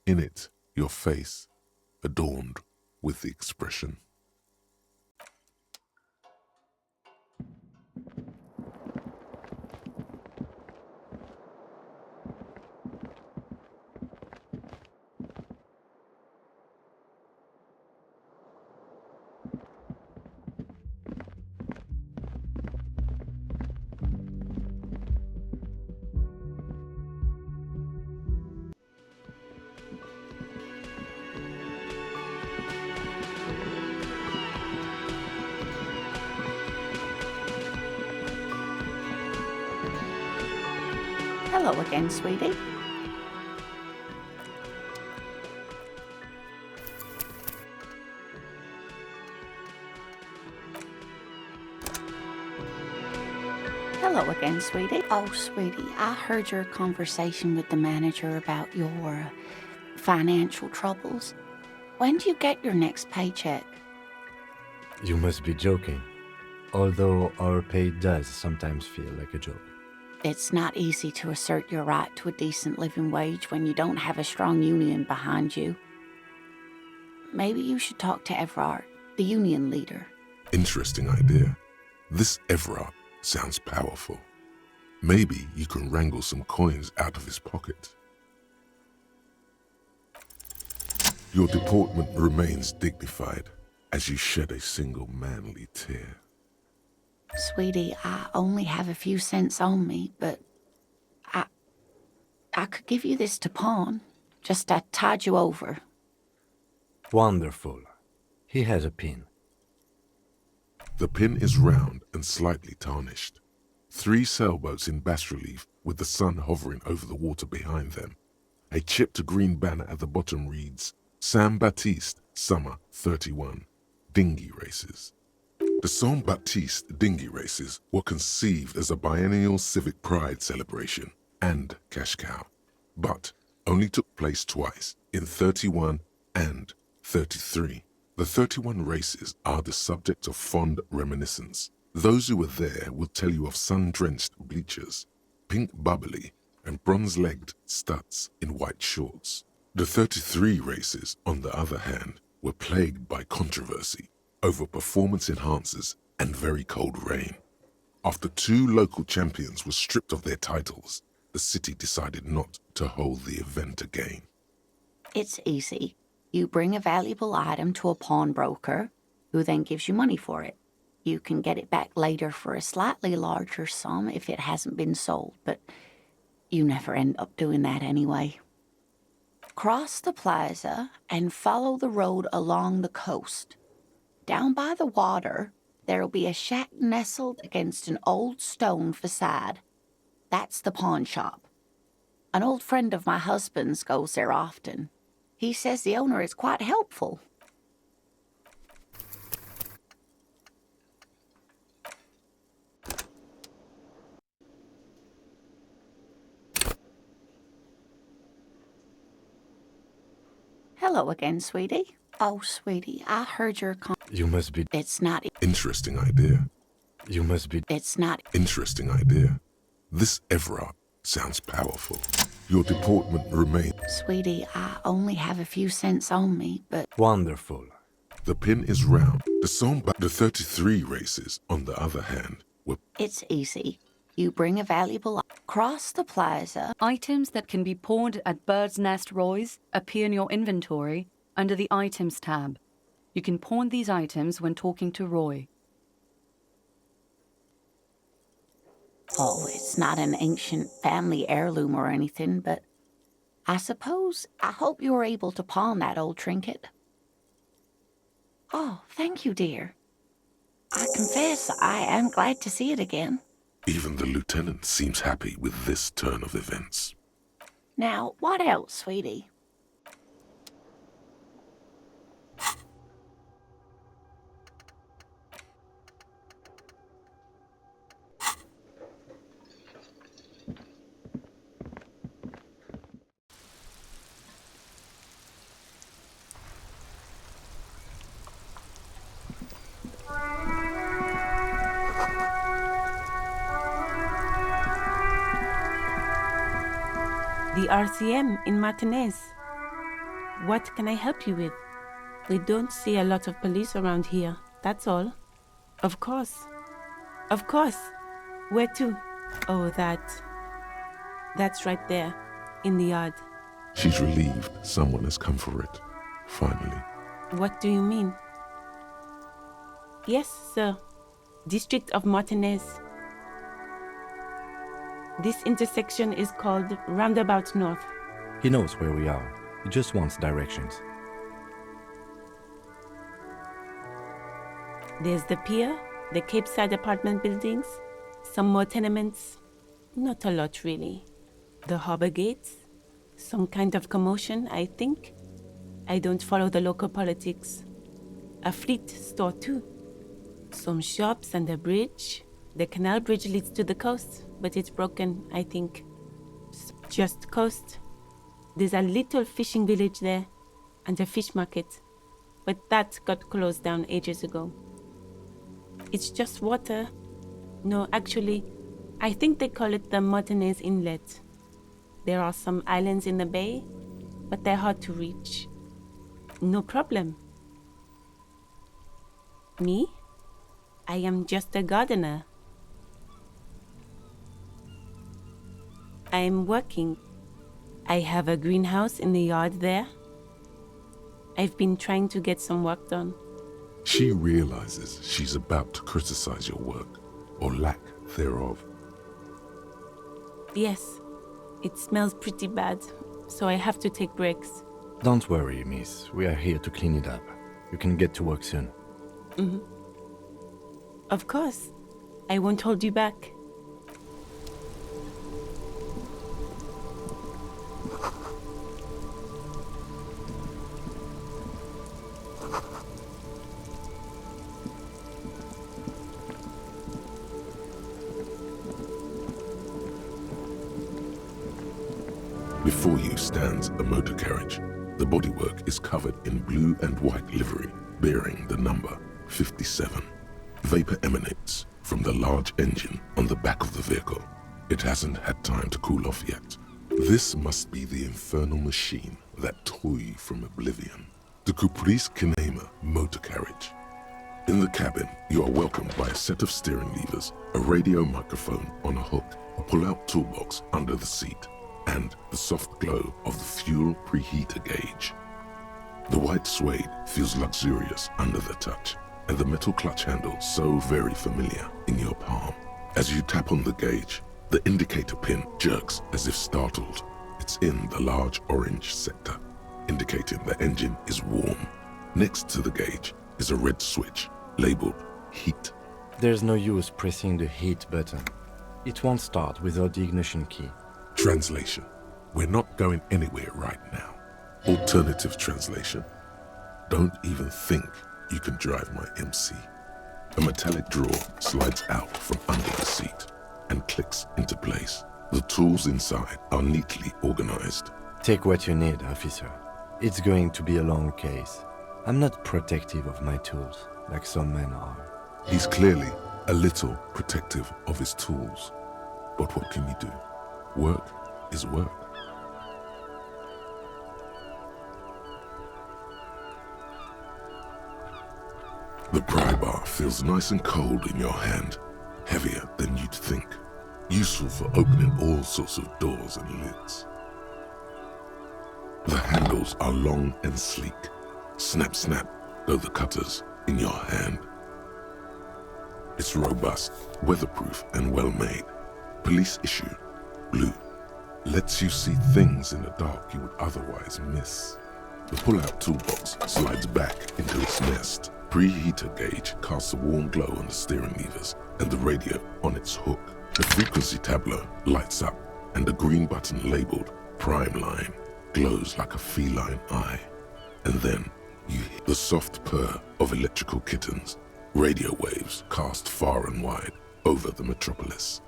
In it, your face, adorned with the expression. Hello again, sweetie. Hello again, sweetie. Oh, sweetie, I heard your conversation with the manager about your financial troubles. When do you get your next paycheck? You must be joking. Although our pay does sometimes feel like a joke. It's not easy to assert your right to a decent living wage when you don't have a strong union behind you. Maybe you should talk to Everard, the union leader. Interesting idea. This Everard sounds powerful. Maybe you can wrangle some coins out of his pocket. Your deportment remains dignified as you shed a single manly tear. Sweetie, I only have a few cents on me, but I could give you this to pawn. Just to tide you over. Wonderful. He has a pin. The pin is round and slightly tarnished. 3 sailboats in bas-relief with the sun hovering over the water behind them. A chipped green banner at the bottom reads, Saint Baptiste, Summer 31, Dinghy Races. The Saint Baptiste dinghy races were conceived as a biennial civic pride celebration and cash cow, but only took place twice, in 31 and 33. The 31 races are the subject of fond reminiscence. Those who were there will tell you of sun-drenched bleachers, pink bubbly, and bronze-legged studs in white shorts. The 33 races, on the other hand, were plagued by controversy over performance enhancers and very cold rain. After 2 local champions were stripped of their titles, the city decided not to hold the event again. It's easy. You bring a valuable item to a pawnbroker, who then gives you money for it. You can get it back later for a slightly larger sum if it hasn't been sold, but you never end up doing that anyway. Cross the plaza and follow the road along the coast. Down by the water, there'll be a shack nestled against an old stone facade. That's the pawn shop. An old friend of my husband's goes there often. He says the owner is quite helpful. Hello again, sweetie. Oh, sweetie, I heard your You must be. It's not. Interesting idea. You must be. It's not. Interesting idea. This Everard sounds powerful. Your deportment remains. Sweetie, I only have a few cents on me, but Wonderful. The pin is round. The 33 races, on the other hand, were it's easy. You bring a valuable across the plaza. Items that can be pawned at Bird's Nest Roy's appear in your inventory under the Items tab. You can pawn these items when talking to Roy. Oh, it's not an ancient family heirloom or anything, but I hope you were able to pawn that old trinket. Oh, thank you, dear. I confess I am glad to see it again. even the lieutenant seems happy with this turn of events. Now, what else, sweetie? The RCM in Martinez. What can I help you with? We don't see a lot of police around here, that's all. Of course. Of course. Where to? Oh, that's right there, in the yard. She's relieved someone has come for it, finally. What do you mean? Yes, sir. District of Martinez. This intersection is called Roundabout North. He knows where we are. He just wants directions. There's the pier, the Cape Side apartment buildings, some more tenements. Not a lot, really. The harbor gates, some kind of commotion, I think. I don't follow the local politics. A fleet store, too. Some shops and a bridge. The canal bridge leads to the coast, but it's broken, I think. Just coast. There's a little fishing village there, and a fish market, but that got closed down ages ago. It's just water. No, actually, I think they call it the Martinez Inlet. There are some islands in the bay, but they're hard to reach. No problem. Me? I am just a gardener. I'm working. I have a greenhouse in the yard there. I've been trying to get some work done. She realizes she's about to criticize your work, or lack thereof. Yes, it smells pretty bad, so I have to take breaks. Don't worry, miss. We are here to clean it up. You can get to work soon. Mm-hmm. Of course. I won't hold you back. Before you stands a motor carriage. The bodywork is covered in blue and white livery, bearing the number 57. Vapor emanates from the large engine on the back of the vehicle. It hasn't had time to cool off yet. This must be the infernal machine that tore you from oblivion. The Caprice Kinema motor carriage. In the cabin, you are welcomed by a set of steering levers, a radio microphone on a hook, a pull-out toolbox under the seat, and the soft glow of the fuel preheater gauge. The white suede feels luxurious under the touch, and the metal clutch handle so very familiar in your palm. As you tap on the gauge, the indicator pin jerks as if startled. It's in the large orange sector, indicating the engine is warm. Next to the gauge is a red switch labeled heat. There's no use pressing the heat button. It won't start without the ignition key. Translation: we're not going anywhere right now. Alternative translation: don't even think you can drive my MC. A metallic drawer slides out from under the seat and clicks into place. The tools inside are neatly organized. Take what you need, officer. It's going to be a long case. I'm not protective of my tools, like some men are. He's clearly a little protective of his tools. But what can you do? Work is work. The pry bar feels nice and cold in your hand, heavier than you'd think. Useful for opening all sorts of doors and lids. The handles are long and sleek. Snap, snap, go the cutters in your hand. It's robust, weatherproof, and well-made. Police issue, blue. Lets you see things in the dark you would otherwise miss. The pull-out toolbox slides back into its nest. Preheater gauge casts a warm glow on the steering levers and the radio on its hook. The frequency tableau lights up, and the green button labeled Prime Line glows like a feline eye. And then you hear the soft purr of electrical kittens. Radio waves cast far and wide over the metropolis.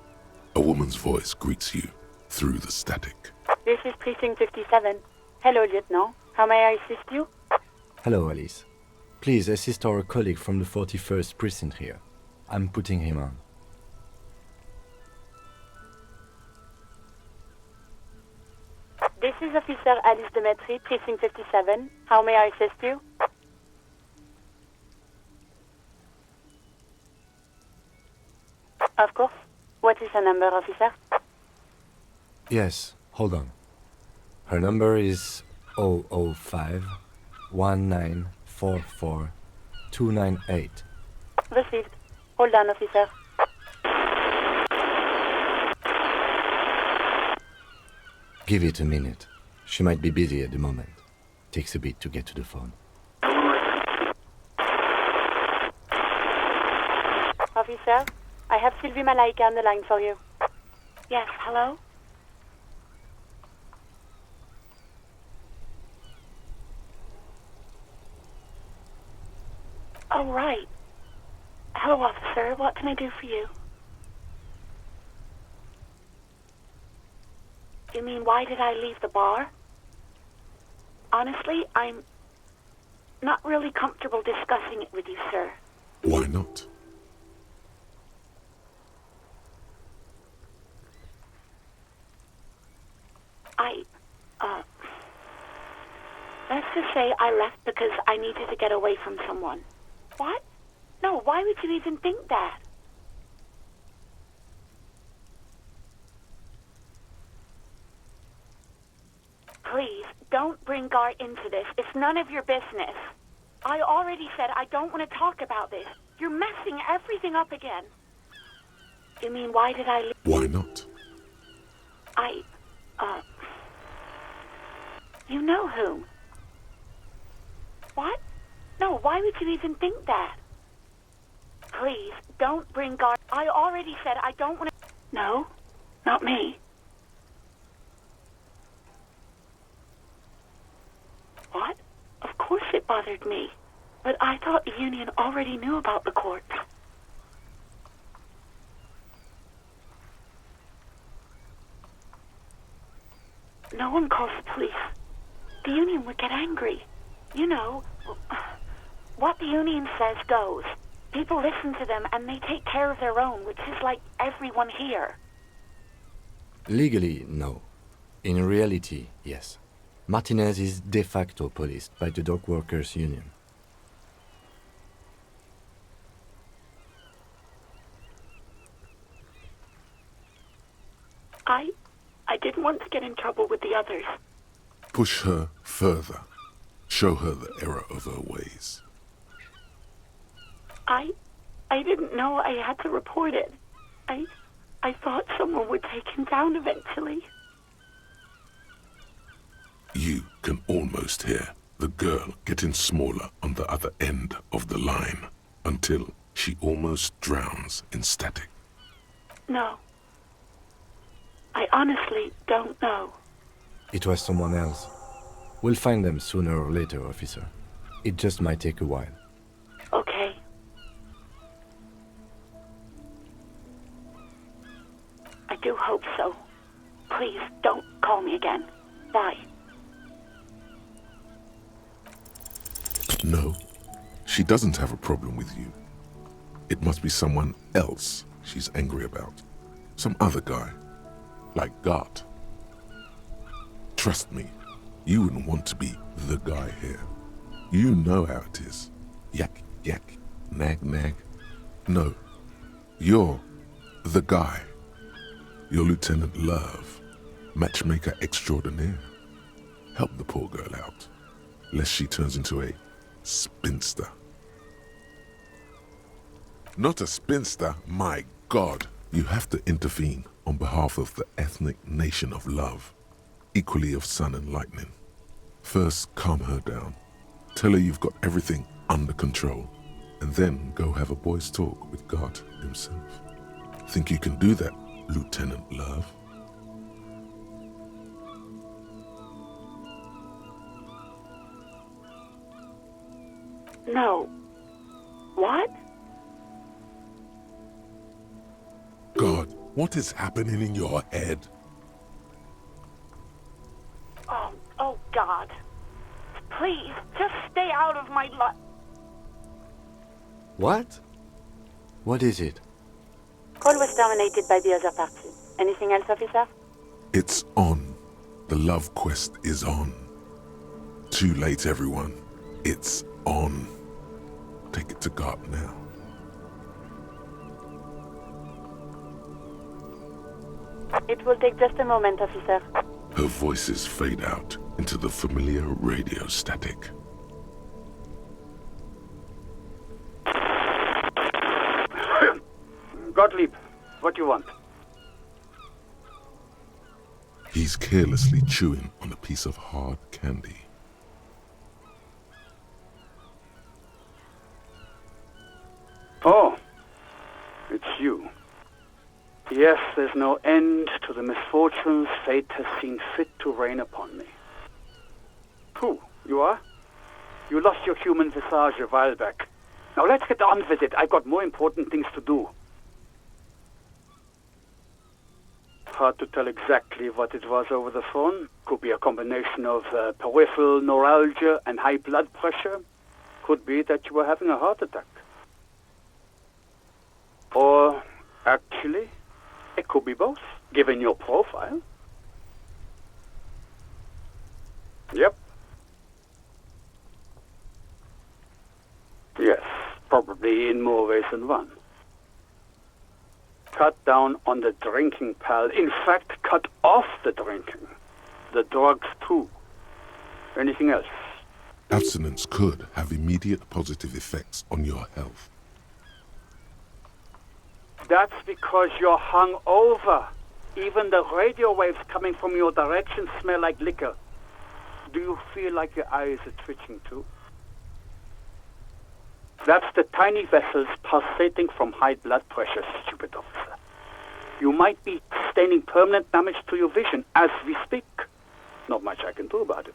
A woman's voice greets you through the static. This is Precinct 57. Hello, Lieutenant. How may I assist you? Hello, Alice. Please assist our colleague from the 41st precinct here. I'm putting him on. This is Officer Alice Demetri, Precinct 57. How may I assist you? Of course. What is her number, officer? Yes, hold on. Her number is 005 1944 298. Received. Hold on, officer. Give it a minute. She might be busy at the moment. Takes a bit to get to the phone. Officer, I have Sylvie Malaika on the line for you. Yes, hello? Oh, right. Hello, officer. What can I do for you? You mean, why did I leave the bar? Honestly, I'm not really comfortable discussing it with you, sir. Why not? Let's just say I left because I needed to get away from someone. What? No, why would you even think that? Please, don't bring Gar into this. It's none of your business. I already said I don't want to talk about this. You're messing everything up again. You mean, why did I leave? Why not? You know who? What? No, why would you even think that? Please, don't bring Gar. I already said I don't want to. No, not me. What? Of course it bothered me. But I thought the union already knew about the court. No one calls the police. The union would get angry. You know, what the union says goes. People listen to them and they take care of their own, which is like everyone here. Legally, no. In reality, yes. Martinez is de facto policed by the Dock Workers Union. I didn't want to get in trouble with the others. Push her further. Show her the error of her ways. I didn't know I had to report it. I thought someone would take him down eventually. You can almost hear the girl getting smaller on the other end of the line until she almost drowns in static. No. I honestly don't know. It was someone else. We'll find them sooner or later, officer. It just might take a while. Okay. I do hope so. Please don't call me again. Bye. No, she doesn't have a problem with you. It must be someone else she's angry about. Some other guy. Like Gart. Trust me, you wouldn't want to be the guy here. You know how it is. Yak, yak, nag, nag. No, you're the guy. You're Lieutenant Love, matchmaker extraordinaire. Help the poor girl out, lest she turns into a spinster. Not a spinster, my God. You have to intervene on behalf of the ethnic nation of love, equally of sun and lightning. First, calm her down. Tell her you've got everything under control, and then go have a boy's talk with God himself. Think you can do that, Lieutenant Love? No. What? God, what is happening in your head? Oh, God. Please, just stay out of my life. What? What is it? Call was dominated by the other party. Anything else, officer? It's on. The love quest is on. Too late, everyone. It's on. Take it to God now. It will take just a moment, officer. Her voices fade out into the familiar radio static. Gottlieb, what do you want? He's carelessly chewing on a piece of hard candy. Oh, it's you. Yes, there's no end to the misfortunes fate has seen fit to rain upon me. Who, you are? You lost your human visage a while back. Now let's get on with it. I've got more important things to do. Hard to tell exactly what it was over the phone. Could be a combination of peripheral neuralgia and high blood pressure. Could be that you were having a heart attack. Or, actually, it could be both, given your profile. Yep. Yes, probably in more ways than one. Cut down on the drinking, pal. In fact, cut off the drinking. The drugs, too. Anything else? Abstinence could have immediate positive effects on your health. That's because you're hungover. Even the radio waves coming from your direction smell like liquor. Do you feel like your eyes are twitching too? That's the tiny vessels pulsating from high blood pressure, stupid officer. You might be sustaining permanent damage to your vision as we speak. Not much I can do about it.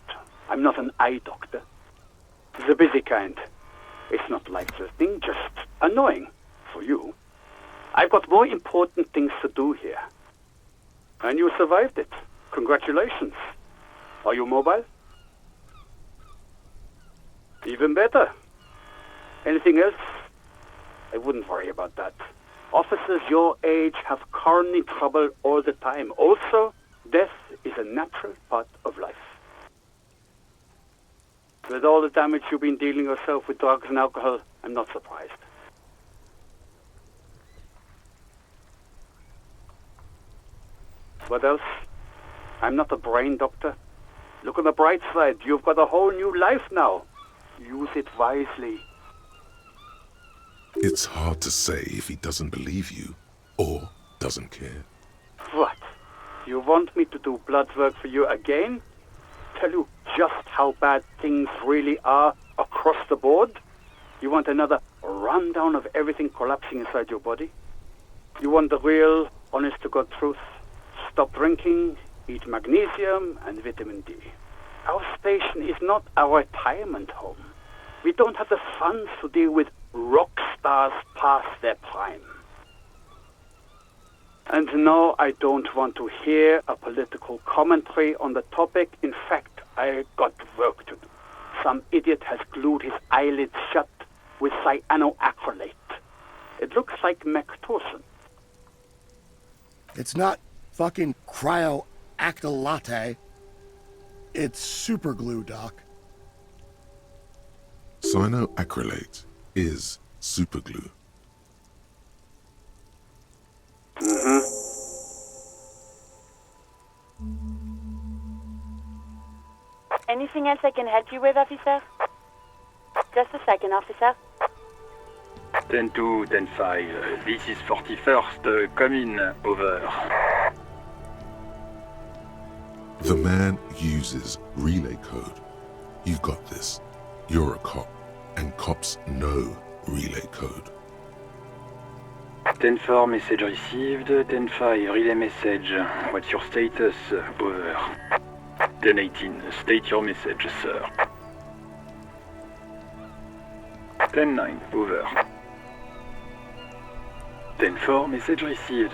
I'm not an eye doctor. The busy kind. It's not life-threatening, just annoying for you. I've got more important things to do here. And you survived it. Congratulations. Are you mobile? Even better. Anything else? I wouldn't worry about that. Officers your age have coronary trouble all the time. Also, death is a natural part of life. With all the damage you've been dealing yourself with drugs and alcohol, I'm not surprised. What else? I'm not a brain doctor. Look on the bright side. You've got a whole new life now. Use it wisely. It's hard to say if he doesn't believe you or doesn't care. What? You want me to do blood work for you again? Tell you just how bad things really are across the board? You want another rundown of everything collapsing inside your body? You want the real, honest-to-God truth? Stop drinking, eat magnesium and vitamin D. Our station is not a retirement home. We don't have the funds to deal with rock stars past their prime. And no, I don't want to hear a political commentary on the topic. In fact, I got work to do. Some idiot has glued his eyelids shut with cyanoacrylate. It looks like Mactorson. It's not fucking cryoacrylate. It's super glue, Doc. Cyanoacrylate is superglue. Anything else I can help you with, officer? Just a second, officer. 10-2, 10-5. This is 41st. Come in. Over. The man uses relay code. You've got this. You're a cop, and cops know relay code. 10-4, message received. 10-5, relay message. What's your status? Over. 10-18, state your message, sir. 10-9, over. 10-4, message received.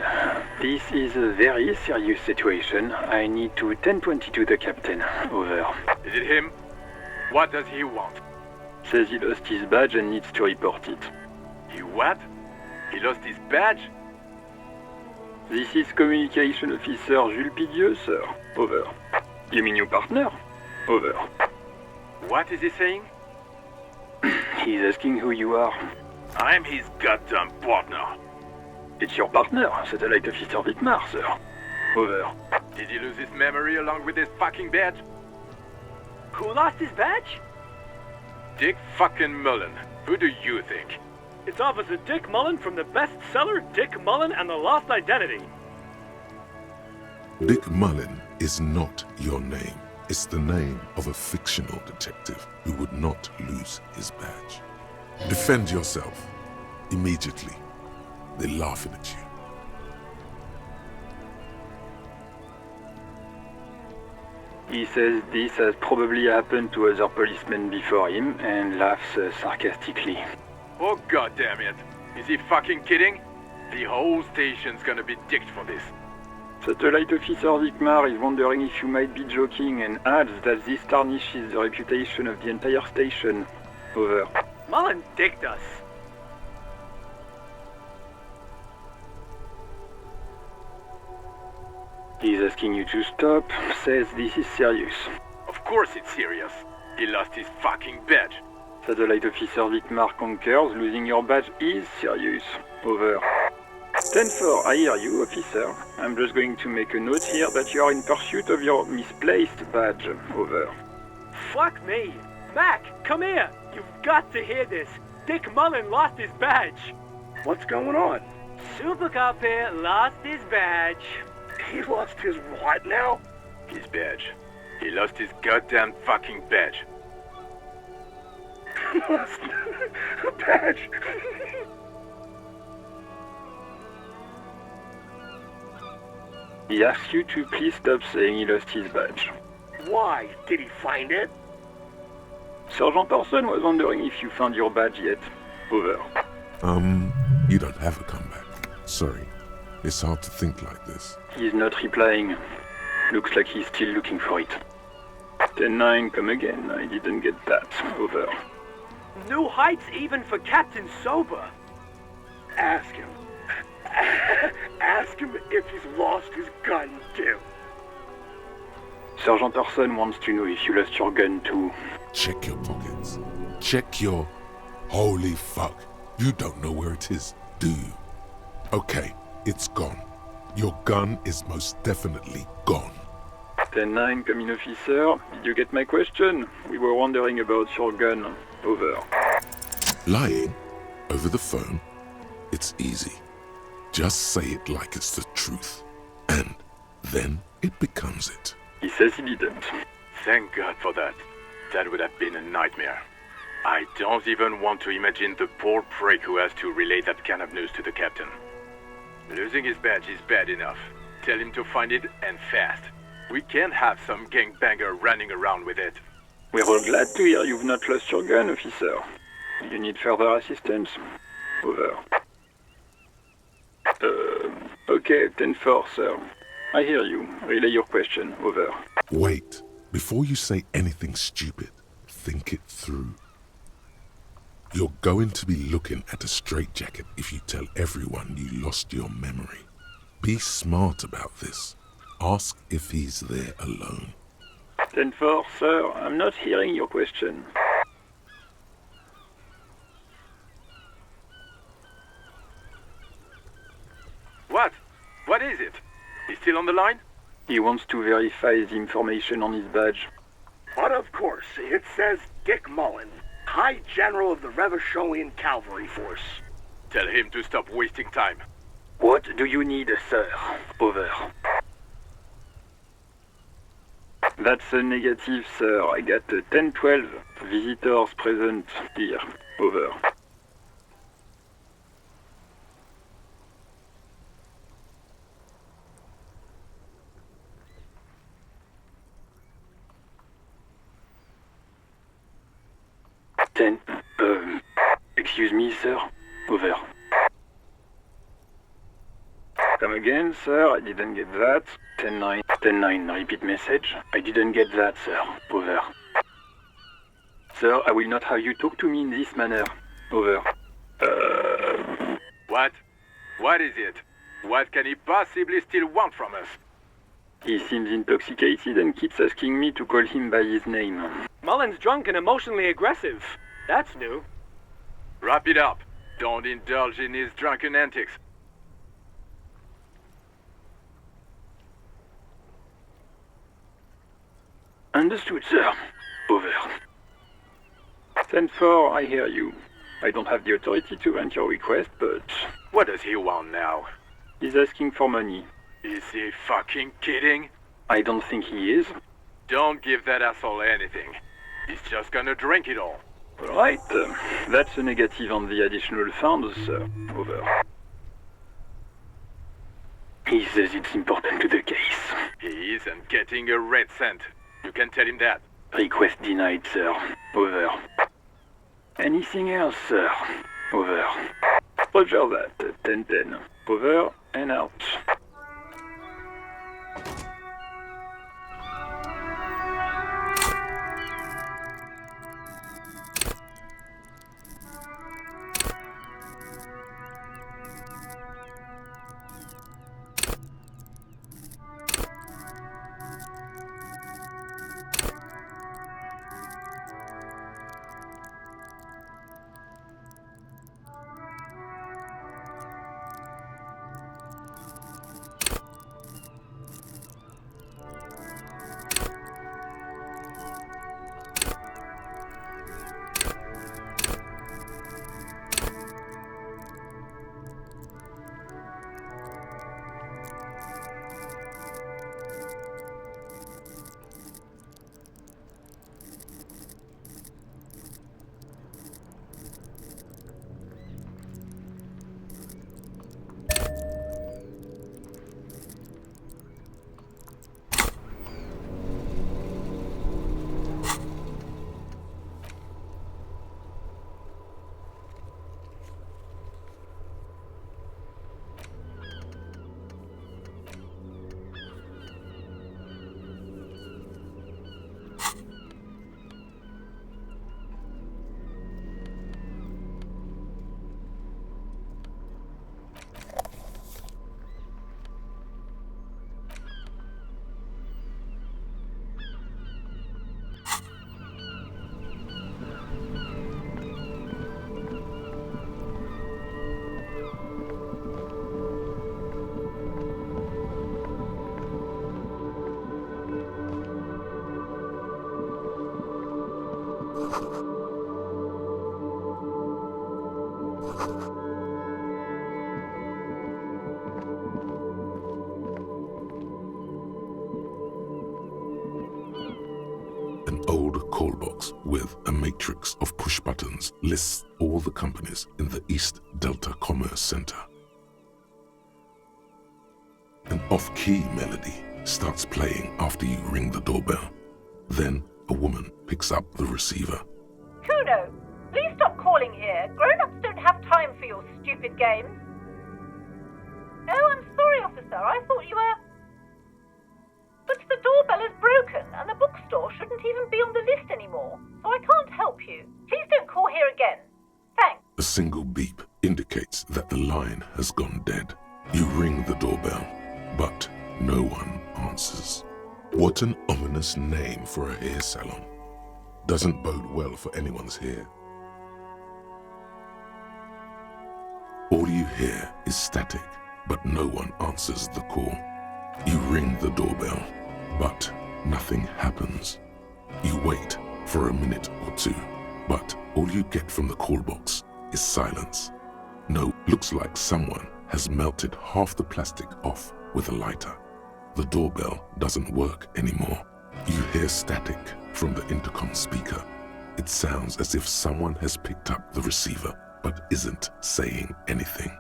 This is a very serious situation. I need to 10-22 the captain. Over. Is it him? What does he want? Says he lost his badge and needs to report it. He what? He lost his badge? This is Communication Officer Jules Pidieux, sir. Over. You mean your partner? Over. What is he saying? He's asking who you are. I'm his goddamn partner. It's your partner, Satellite Officer Wittmar, sir. Over. Did he lose his memory along with his fucking badge? Who lost his badge? Dick fucking Mullen. Who do you think? It's Officer Dick Mullen from the bestseller Dick Mullen and the Lost Identity. Dick Mullen is not your name. It's the name of a fictional detective who would not lose his badge. Defend yourself. Immediately. They're laughing at you. He says this has probably happened to other policemen before him and laughs sarcastically. Oh god damn it. Is he fucking kidding? The whole station's gonna be dicked for this. Satellite Officer Wittmar is wondering if you might be joking and adds that this tarnishes the reputation of the entire station. Over. Mullen dicked us. He's asking you to stop, says this is serious. Of course it's serious. He lost his fucking badge. Satellite Officer Wittmar concurs, losing your badge is serious. Over. 10-4, I hear you, officer. I'm just going to make a note here that you are in pursuit of your misplaced badge. Over. Fuck me. Mac, come here. You've got to hear this. Dick Mullen lost his badge. What's going on? Super Cop here lost his badge. He lost his what now? His badge. He lost his goddamn fucking badge. Lost a badge. He asks you to please stop saying he lost his badge. Why? Did he find it? Sergeant Orson was wondering if you found your badge yet. Over. You don't have a comeback. Sorry. It's hard to think like this. He's not replying. Looks like he's still looking for it. 10-9, come again. I didn't get that. Over. New heights even for Captain Sober. Ask him. Ask him if he's lost his gun, too. Sergeant Orson wants to know if you lost your gun too. Check your pockets. Check your... Holy fuck. You don't know where it is, do you? Okay, it's gone. Your gun is most definitely gone. 10-9, come in, officer. Did you get my question? We were wondering about your gun. Over. Lying over the phone? It's easy. Just say it like it's the truth. And then it becomes it. He says he didn't. Thank God for that. That would have been a nightmare. I don't even want to imagine the poor prick who has to relay that kind of news to the captain. Losing his badge is bad enough. Tell him to find it, and fast. We can't have some gangbanger running around with it. We're all glad to hear you've not lost your gun, officer. You need further assistance? Over. Okay, 10-4, sir. I hear you. Relay your question. Over. Wait. Before you say anything stupid, think it through. You're going to be looking at a straitjacket if you tell everyone you lost your memory. Be smart about this. Ask if he's there alone. 10-4, sir, I'm not hearing your question. What? What is it? He's still on the line? He wants to verify the information on his badge. But of course, it says Dick Mullen, High General of the Revacholian Cavalry Force. Tell him to stop wasting time. What do you need, sir? Over. That's a negative, sir. I got 10-12 visitors present here. Over. Excuse me, sir. Over. Come again, sir. I didn't get that. 10-9. 10-9. Repeat message. I didn't get that, sir. Over. Sir, I will not have you talk to me in this manner. Over. What? What is it? What can he possibly still want from us? He seems intoxicated and keeps asking me to call him by his name. Mullen's drunk and emotionally aggressive. That's new. Wrap it up. Don't indulge in his drunken antics. Understood, sir. Over. 10-4, I hear you. I don't have the authority to grant your request, but... What does he want now? He's asking for money. Is he fucking kidding? I don't think he is. Don't give that asshole anything. He's just gonna drink it all. Alright, that's a negative on the additional funds, sir. Over. He says it's important to the case. He isn't getting a red cent. You can tell him that. Request denied, sir. Over. Anything else, sir? Over. Roger that. 10-10. Over and out. An old call box with a matrix of push buttons lists all the companies in the East Delta Commerce Center. An off-key melody starts playing after you ring the doorbell. Then a woman picks up the receiver. Kuno, please stop calling here. Grown-ups don't have time for your stupid games. Oh, I'm sorry, officer. I thought you were... But the doorbell is broken and the bookstore store shouldn't even be on the list anymore, so I can't help you. Please don't call here again. Thanks. A single beep indicates that the line has gone dead. You ring the doorbell, but no one answers. What an ominous name for a hair salon. Doesn't bode well for anyone's hair. All you hear is static, but no one answers the call. You ring the doorbell, but nothing happens. You wait for a minute or two, but all you get from the call box is silence. No, looks like someone has melted half the plastic off with a lighter. The doorbell doesn't work anymore. You hear static from the intercom speaker. It sounds as if someone has picked up the receiver but isn't saying anything.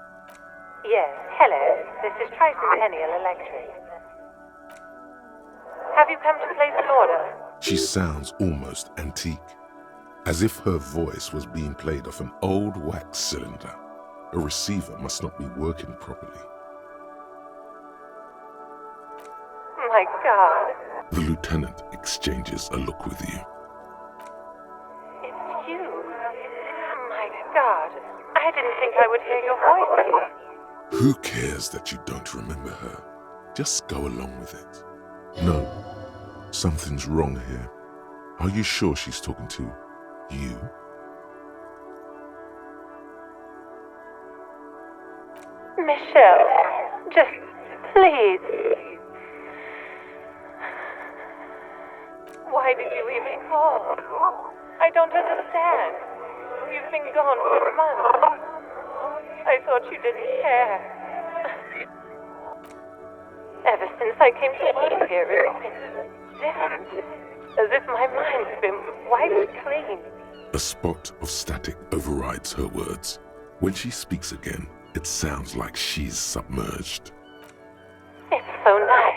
Yes, hello. This is Tricentennial Electric. Have you come to place an order? She sounds almost antique, as if her voice was being played off an old wax cylinder. A receiver must not be working properly. My God. The lieutenant exchanges a look with you. It's you. My God. I didn't think I would hear your voice here. Who cares that you don't remember her? Just go along with it. No, something's wrong here. Are you sure she's talking to you? Michelle, just please. Why did you even call? I don't understand. You've been gone for months. I thought you didn't care. Ever since I came to work here, it's been different. As if my mind's been wiped clean. A spot of static overrides her words. When she speaks again, it sounds like she's submerged. It's so nice.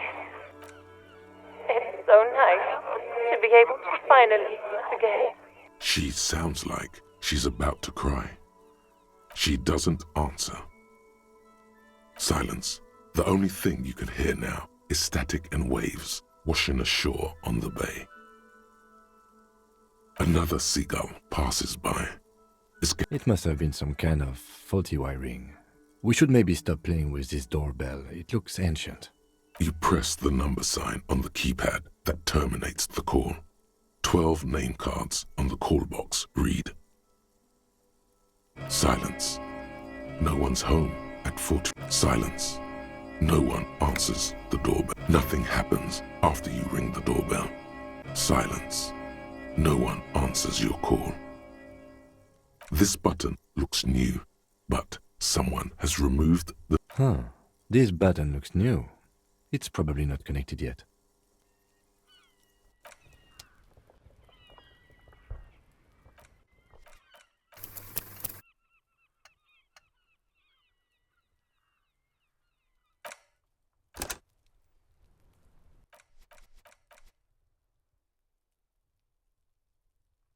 It's so nice to be able to finally meet again. She sounds like she's about to cry. She doesn't answer. Silence. The only thing you can hear now is static and waves washing ashore on the bay. Another seagull passes by. It must have been some kind of faulty wiring. We should maybe stop playing with this doorbell. It looks ancient. You press the number sign on the keypad that terminates the call. 12 name cards on the call box read. Silence. No one's home at 4. Silence. No one answers the doorbell. Nothing happens after you ring the doorbell. Silence. No one answers your call. This button looks new, but someone has removed the... This button looks new. It's probably not connected yet.